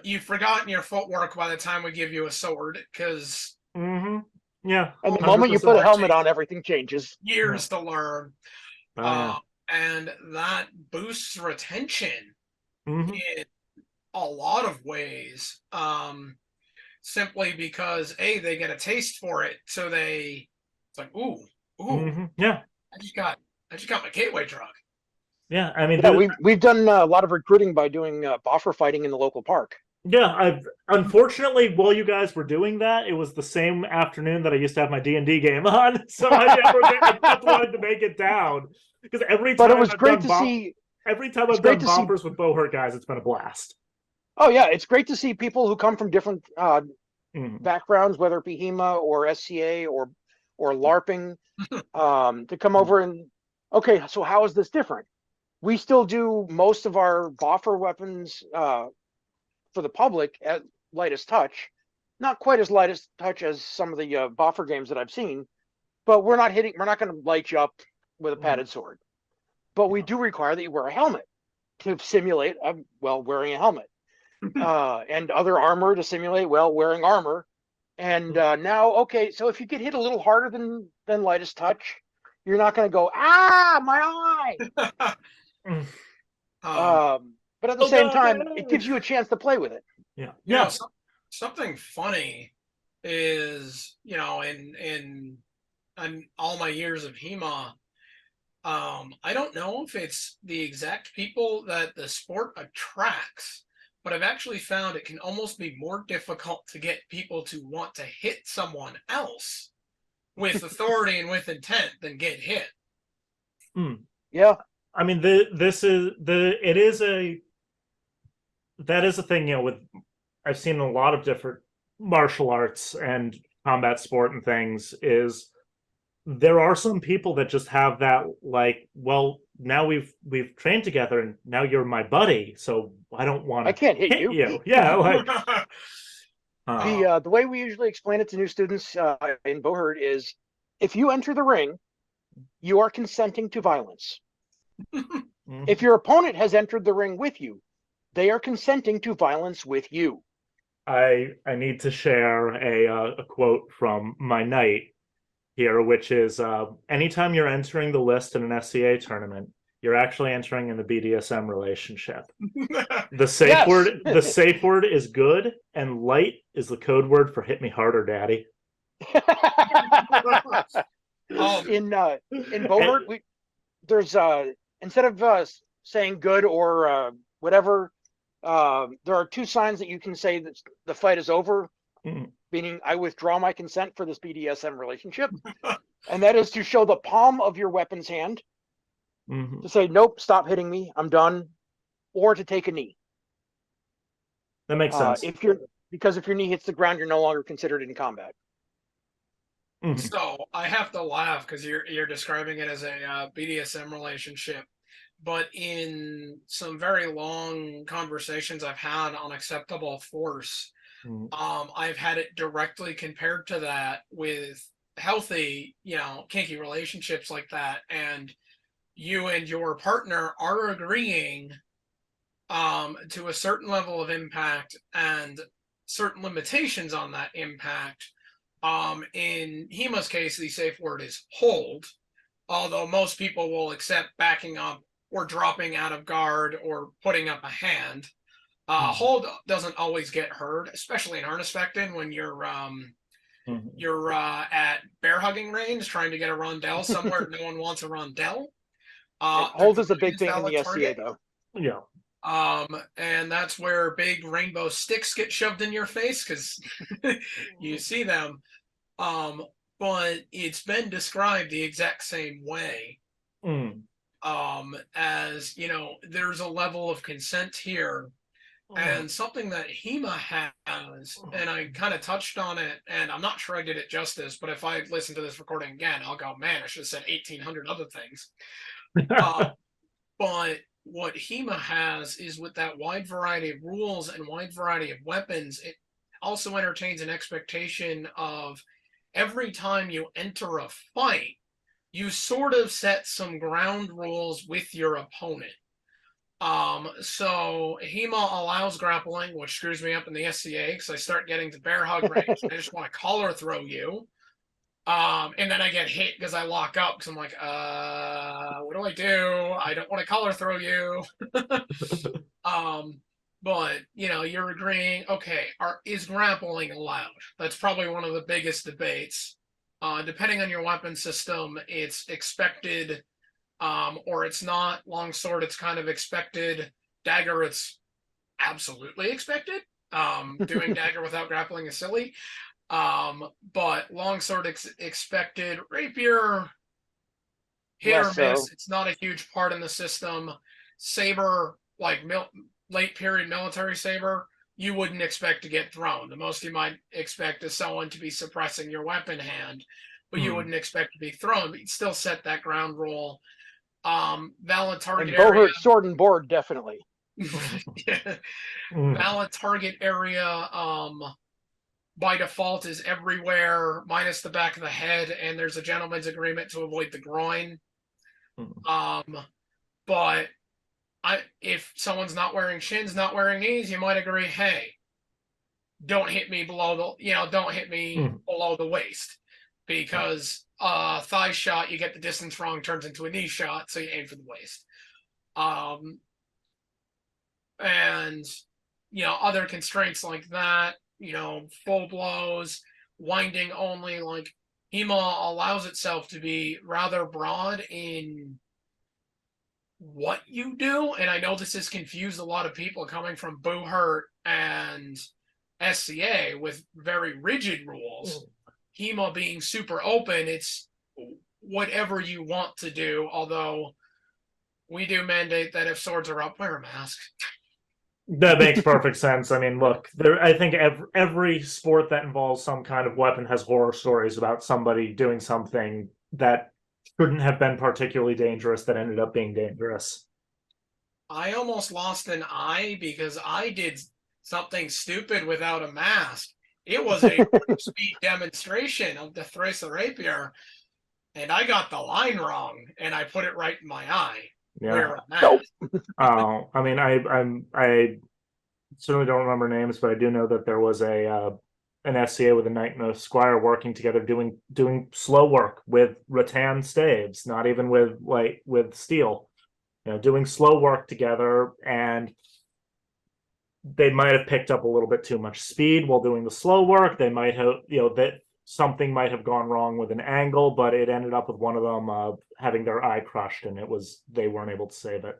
You've forgotten your footwork by the time we give you a sword, because yeah, and the moment you 100%. put a helmet on, everything changes. Years to learn. Yeah. And that boosts retention Mhm. in a lot of ways. Simply because they get a taste for it, so it's like, ooh, Yeah, I just got my gateway drug. yeah. I mean, Yeah, we've done a lot of recruiting by doing boffer fighting in the local park. yeah. Unfortunately, while you guys were doing that, it was the same afternoon that I used to have my D&D game on, so I kept wanting to make it down because every time But it was I've great done to see. every time It's I've great done to see. boppers with Buhurt guys, it's been a blast. Oh yeah, it's great to see people who come from different Mhm. backgrounds, whether it be HEMA or SCA or LARPing, to come over and, okay, so how is this different? We still do most of our boffer weapons for the public at lightest touch, not quite as lightest touch as some of the boffer games that I've seen, but we're not going to light you up with a padded sword. But we do require that you wear a helmet to simulate, wearing a helmet. And other armor to simulate, wearing armor. And now, okay, so if you get hit a little harder than lightest touch, you're not going to go, my eye. But at the same time, it gives you a chance to play with it. Yeah. Something funny is, in all my years of HEMA, I don't know if it's the exact people that the sport attracts, but I've actually found it can almost be more difficult to get people to want to hit someone else with authority and with intent than get hit. Yeah. I mean, that is a thing, with I've seen a lot of different martial arts and combat sport and things, is there are some people that just have that, like, well, now we've trained together and now you're my buddy, so I don't want to I can't hit you. Yeah, like the way we usually explain it to new students in Buhurt is, if you enter the ring, you are consenting to violence. If your opponent has entered the ring with you, they are consenting to violence with you. I need to share a quote from my knight here, which is, anytime you're entering the list in an SCA tournament, you're actually entering in the BDSM relationship. The safe word is good, and light is the code word for hit me harder, daddy. In Buhurt, there's instead of saying good or whatever, there are two signs that you can say that the fight is over, meaning I withdraw my consent for this BDSM relationship. And that is to show the palm of your weapon's hand to say, nope, stop hitting me, I'm done, or to take a knee. That makes sense. Because if your knee hits the ground, you're no longer considered in combat. So I have to laugh because you're describing it as a BDSM relationship, but in some very long conversations I've had on acceptable force, I've had it directly compared to that with healthy, kinky relationships like that, and you and your partner are agreeing to a certain level of impact and certain limitations on that impact. In HEMA's case, the safe word is hold, although most people will accept backing up or dropping out of guard or putting up a hand. Hold doesn't always get heard, especially in harness fectin when you're at bear hugging range trying to get a rondelle somewhere no one wants a rondelle. Hold is a big thing in the SCA, though. Yeah. And that's where big rainbow sticks get shoved in your face because you see them. But it's been described the exact same way. As there's a level of consent here. And something that HEMA has, and I kind of touched on it, and I'm not sure I did it justice, but if I listen to this recording again, I'll go, man, I should have said 1,800 other things. But what HEMA has is with that wide variety of rules and wide variety of weapons, it also entertains an expectation of every time you enter a fight, you sort of set some ground rules with your opponent. So HEMA allows grappling, which screws me up in the SCA because I start getting to bear hug range. I just want to collar throw you. And then I get hit because I lock up because I'm like, what do I do? I don't want to collar throw you. But you're agreeing, okay, is grappling allowed? That's probably one of the biggest debates. Depending on your weapon system, it's expected. Or it's not. Longsword, it's kind of expected. Dagger, it's absolutely expected. Doing dagger without grappling is silly. But longsword expected. Rapier, hit or miss. It's not a huge part in the system. Saber, like late period military saber, you wouldn't expect to get thrown. The most you might expect is someone to be suppressing your weapon hand, but you wouldn't expect to be thrown. But you'd still set that ground rule. Valid target and area. Buhurt, sword and board, definitely. Yeah. Valid target area, by default is everywhere minus the back of the head, and there's a gentleman's agreement to avoid the groin. But if someone's not wearing shins, not wearing knees, you might agree, hey, don't hit me below don't hit me below the waist, because thigh shot, you get the distance wrong, turns into a knee shot, so you aim for the waist. And other constraints like that, full blows, winding only, like HEMA allows itself to be rather broad in what you do. And I know this has confused a lot of people coming from Buhurt and SCA with very rigid rules. HEMA being super open, it's whatever you want to do, although we do mandate that if swords are up, wear a mask. That makes perfect sense. I mean, look, I think every sport that involves some kind of weapon has horror stories about somebody doing something that shouldn't have been particularly dangerous that ended up being dangerous. I almost lost an eye because I did something stupid without a mask. It was a speed demonstration of the thrace of rapier, and I got the line wrong, and I put it right in my eye. Yeah. Nope. I mean, I certainly don't remember names, but I do know that there was an SCA with a knight and a squire working together doing slow work with rattan staves, not even with steel. Doing slow work together, and they might have picked up a little bit too much speed while doing the slow work. They might have, that something might have gone wrong with an angle, but it ended up with one of them having their eye crushed, and they weren't able to save it.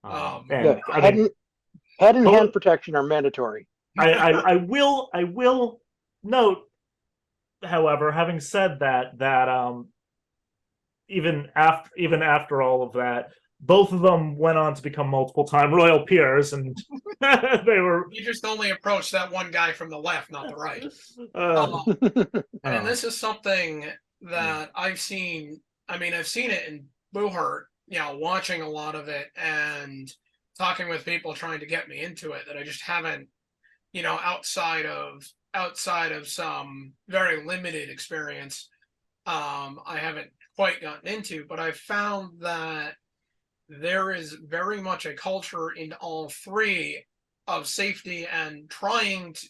Head and hand protection are mandatory. I will note, however, having said that even after all of that, both of them went on to become multiple-time royal peers, and they were. You just only approached that one guy from the left, not the right. And this is something that I've seen. I mean, I've seen it in Buhurt, watching a lot of it and talking with people trying to get me into it, that I just haven't, outside of some very limited experience, I haven't quite gotten into. But I've found that there is very much a culture in all three of safety and trying to,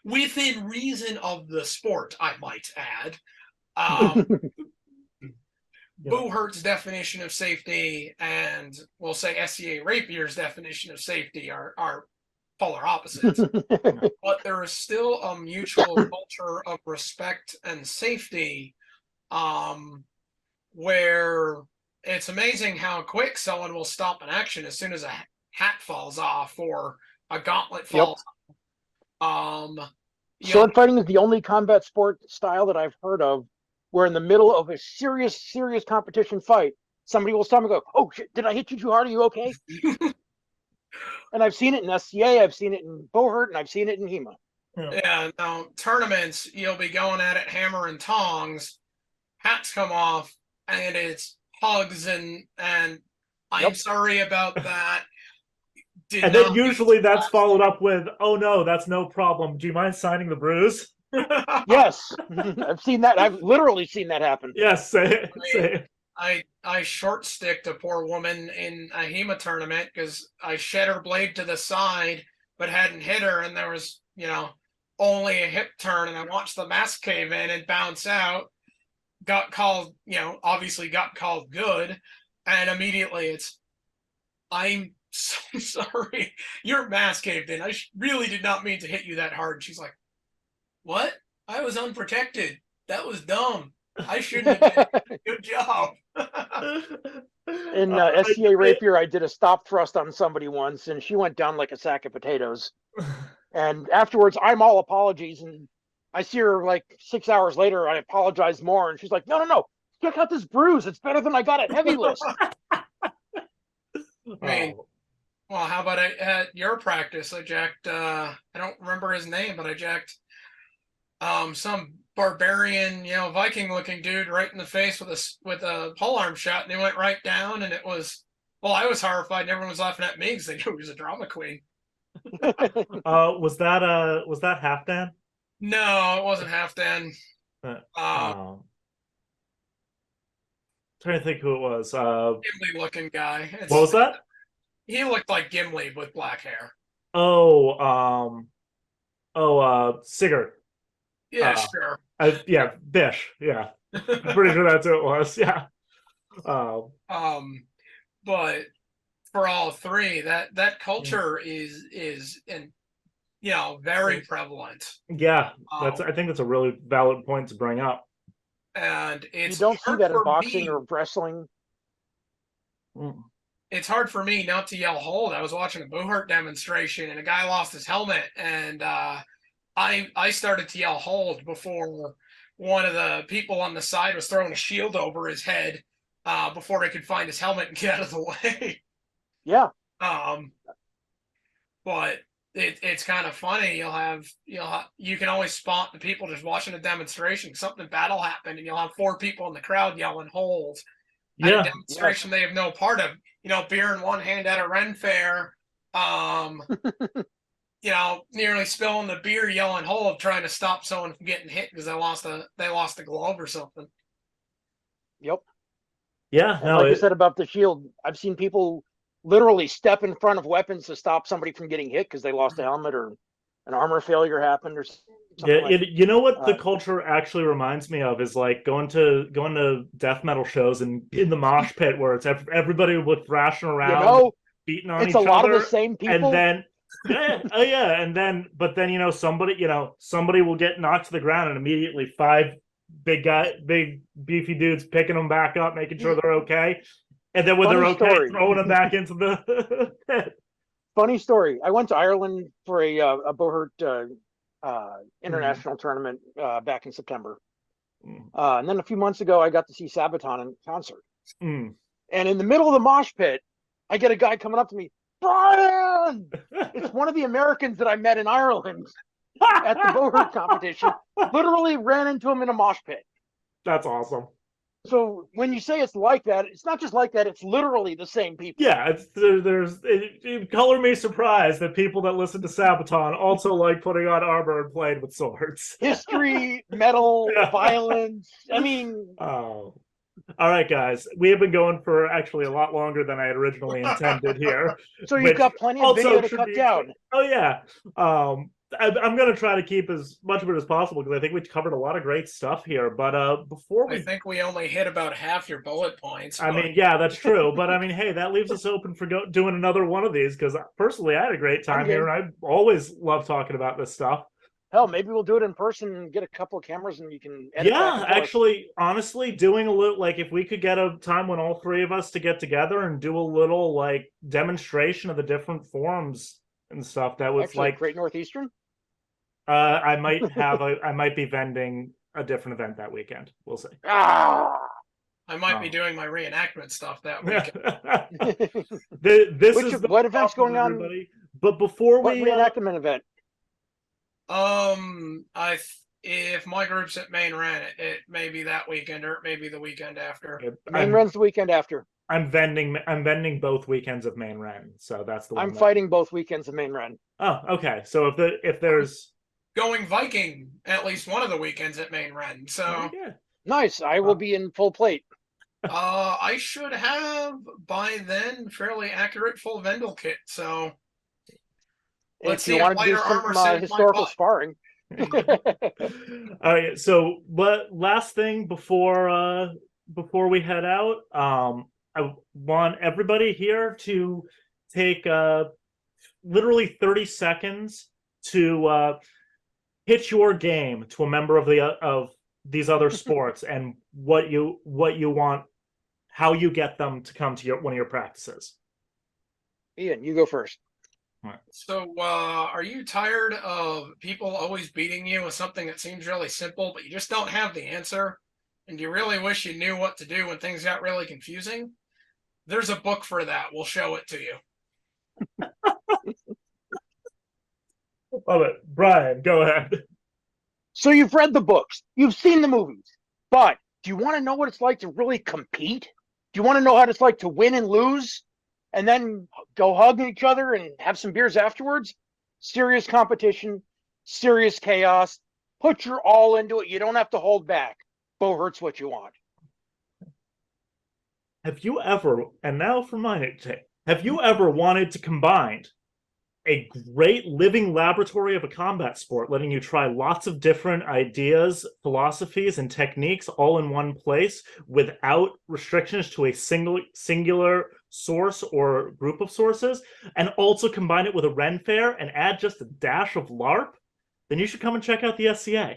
within reason of the sport, I might add. Buhurt's definition of safety and we'll say SCA Rapier's definition of safety are polar opposites. But there is still a mutual culture of respect and safety, where it's amazing how quick someone will stop an action as soon as a hat falls off or a gauntlet falls off. Sword fighting is the only combat sport style that I've heard of where in the middle of a serious competition fight, somebody will stop and go, "Oh shit, did I hit you too hard? Are you okay?" And I've seen it in SCA, I've seen it in Buhurt, and I've seen it in HEMA. Yeah, now tournaments, you'll be going at it hammer and tongs, hats come off, and it's hugs and I'm sorry about that. And then usually that's followed up with, "Oh no, that's no problem. Do you mind signing the bruise?" Yes, I've seen that. I've literally seen that happen. Yes, say it. I short sticked a poor woman in a HEMA tournament because I shed her blade to the side but hadn't hit her, and there was, only a hip turn, and I watched the mask cave in and bounce out. Got called, obviously got called good, and immediately I'm so sorry, your mask caved in. I really did not mean to hit you that hard. She's like, "What? I was unprotected. That was dumb. I shouldn't have been. Good job." In SCA Rapier, I did a stop thrust on somebody once, and she went down like a sack of potatoes. And afterwards, I'm all apologies, and I see her like 6 hours later. I apologize more, and she's like, "No, check out this bruise. It's better than I got at heavy list." I mean, well, how about at your practice? I jacked, I don't remember his name, but I jacked some barbarian, Viking looking dude right in the face with a polearm shot, and he went right down, and it was, well, I was horrified, and everyone was laughing at me because they knew he was a drama queen. Was that Halfdan? No, it wasn't Halfdan. Trying to think who it was. Gimli looking guy. What was that? He looked like Gimli with black hair. Sigurd. Yeah, sure. Yeah, Bish. Yeah, I'm pretty sure that's who it was. Yeah. But for all three, that culture is very prevalent. Yeah, I think that's a really valid point to bring up. And you don't see that in boxing or wrestling. It's hard for me not to yell hold. I was watching a Buhurt demonstration and a guy lost his helmet, and I started to yell hold before one of the people on the side was throwing a shield over his head before he could find his helmet and get out of the way. Yeah. But it's kind of funny. You can always spot the people just watching a demonstration. Something bad will happen, and you'll have 4 people in the crowd yelling hold. At a demonstration they have no part of. Beer in one hand at a Ren fair. Nearly spilling the beer, yelling hold, trying to stop someone from getting hit because they lost a glove or something. Yep. Yeah. And like I said about the shield, I've seen people literally step in front of weapons to stop somebody from getting hit because they lost a helmet or an armor failure happened or something. You know what the culture actually reminds me of is like going to death metal shows and in the mosh pit where it's everybody with thrashing around, beating on each other. It's a lot of the same people. And then but then somebody will get knocked to the ground and immediately 5 big beefy dudes picking them back up, making sure they're okay. And then when they're okay, throwing them back into the pit. Funny story. I went to Ireland for a Buhurt international tournament back in September. And then a few months ago, I got to see Sabaton in concert. And in the middle of the mosh pit, I get a guy coming up to me, "Brian!" It's one of the Americans that I met in Ireland at the Buhurt competition. Literally ran into him in a mosh pit. That's awesome. So when you say it's like that, it's not just like that, it's literally the same people. Yeah, it color me surprised that people that listen to Sabaton also like putting on armor and playing with swords. History, metal, violence. I mean... Oh. All right, guys. We have been going for actually a lot longer than I had originally intended here. So you've got plenty of video to cut down. Oh, yeah. I'm going to try to keep as much of it as possible because I think we covered a lot of great stuff here. But I think we only hit about half your bullet points. I mean, yeah, that's true. But I mean, hey, that leaves us open for doing another one of these because personally, I had a great time here, and I always love talking about this stuff. Hell, maybe we'll do it in person and get a couple of cameras and you can edit back Yeah, and forth. actually, honestly, doing a little, like, if we could get a time when all three of us to get together and do a little, like, demonstration of the different forms and stuff, that was Actually, like, Great Northeastern. I might be vending a different event that weekend. We'll see. Ah. I might Oh. be doing my reenactment stuff that weekend. This is what event's problem, going on? everybody. But before What we reenactment event? If my group's at Main Ren, it may be that weekend or it may be the weekend after. Main Ren's the weekend after. I'm vending both weekends of Main Ren, so that's the one. I'm fighting both weekends of Main Ren. Oh, okay. So if there's going Viking at least one of the weekends at Main Ren, so yeah. Nice. I will be in full plate. I should have by then fairly accurate full Vendel kit. So let's If you see want if to do lighter armor some saves my historical butt. sparring. All right. So, last thing before we head out, I want everybody here to take literally 30 seconds to pitch your game to a member of these other sports and what you want, how you get them to come to one of your practices. Ian, you go first. So, are you tired of people always beating you with something that seems really simple, but you just don't have the answer? And you really wish you knew what to do when things got really confusing? There's a book for that. We'll show it to you. Love it. Brian, go ahead. So you've read the books, you've seen the movies, but do you want to know what it's like to really compete? Do you want to know how it's like to win and lose and then go hug each other and have some beers afterwards? Serious competition, serious chaos. Put your all into it. You don't have to hold back. Buhurt's what you want. Have you ever, and now for mine, have you ever wanted to combine a great living laboratory of a combat sport, letting you try lots of different ideas, philosophies, and techniques all in one place without restrictions to a singular source or group of sources, and also combine it with a Ren Fair and add just a dash of LARP? Then you should come and check out the SCA.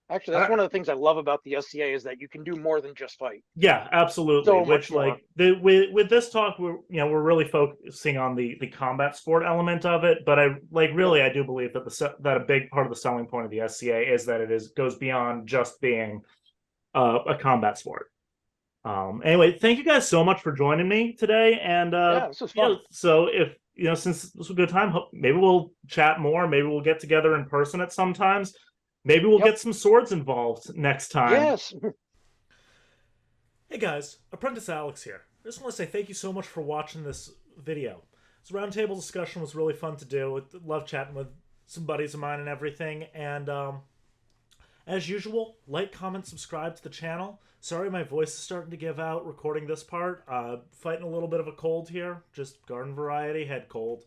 Actually, that's one of the things I love about the SCA is that you can do more than just fight. Yeah, absolutely. So Which, much more. like, with this talk, we're really focusing on the combat sport element of it. But I do believe that that a big part of the selling point of the SCA is that it goes beyond just being a combat sport. Anyway, thank you guys so much for joining me today. And this was fun. so if since this was a good time, maybe we'll chat more. Maybe we'll get together in person at some times. Maybe we'll get some swords involved next time. Yes. Hey guys, Apprentice Alex here. I just want to say thank you so much for watching this video. This roundtable discussion was really fun to do. Love chatting with some buddies of mine and everything. And as usual, like, comment, subscribe to the channel. Sorry my voice is starting to give out recording this part. Fighting a little bit of a cold here. Just garden variety head cold.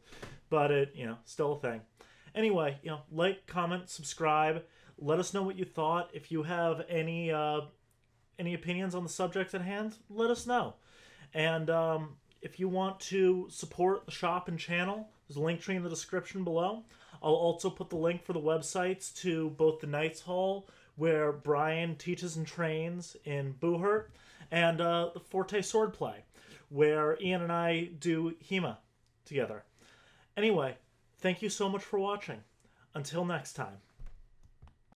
But it, still a thing. Anyway, like, comment, subscribe. Let us know what you thought. If you have any opinions on the subject at hand, let us know. And if you want to support the shop and channel, there's a link tree in the description below. I'll also put the link for the websites to both the Knights Hall, where Brian teaches and trains in Buhurt, and the Forte Swordplay, where Ian and I do HEMA together. Anyway, thank you so much for watching. Until next time.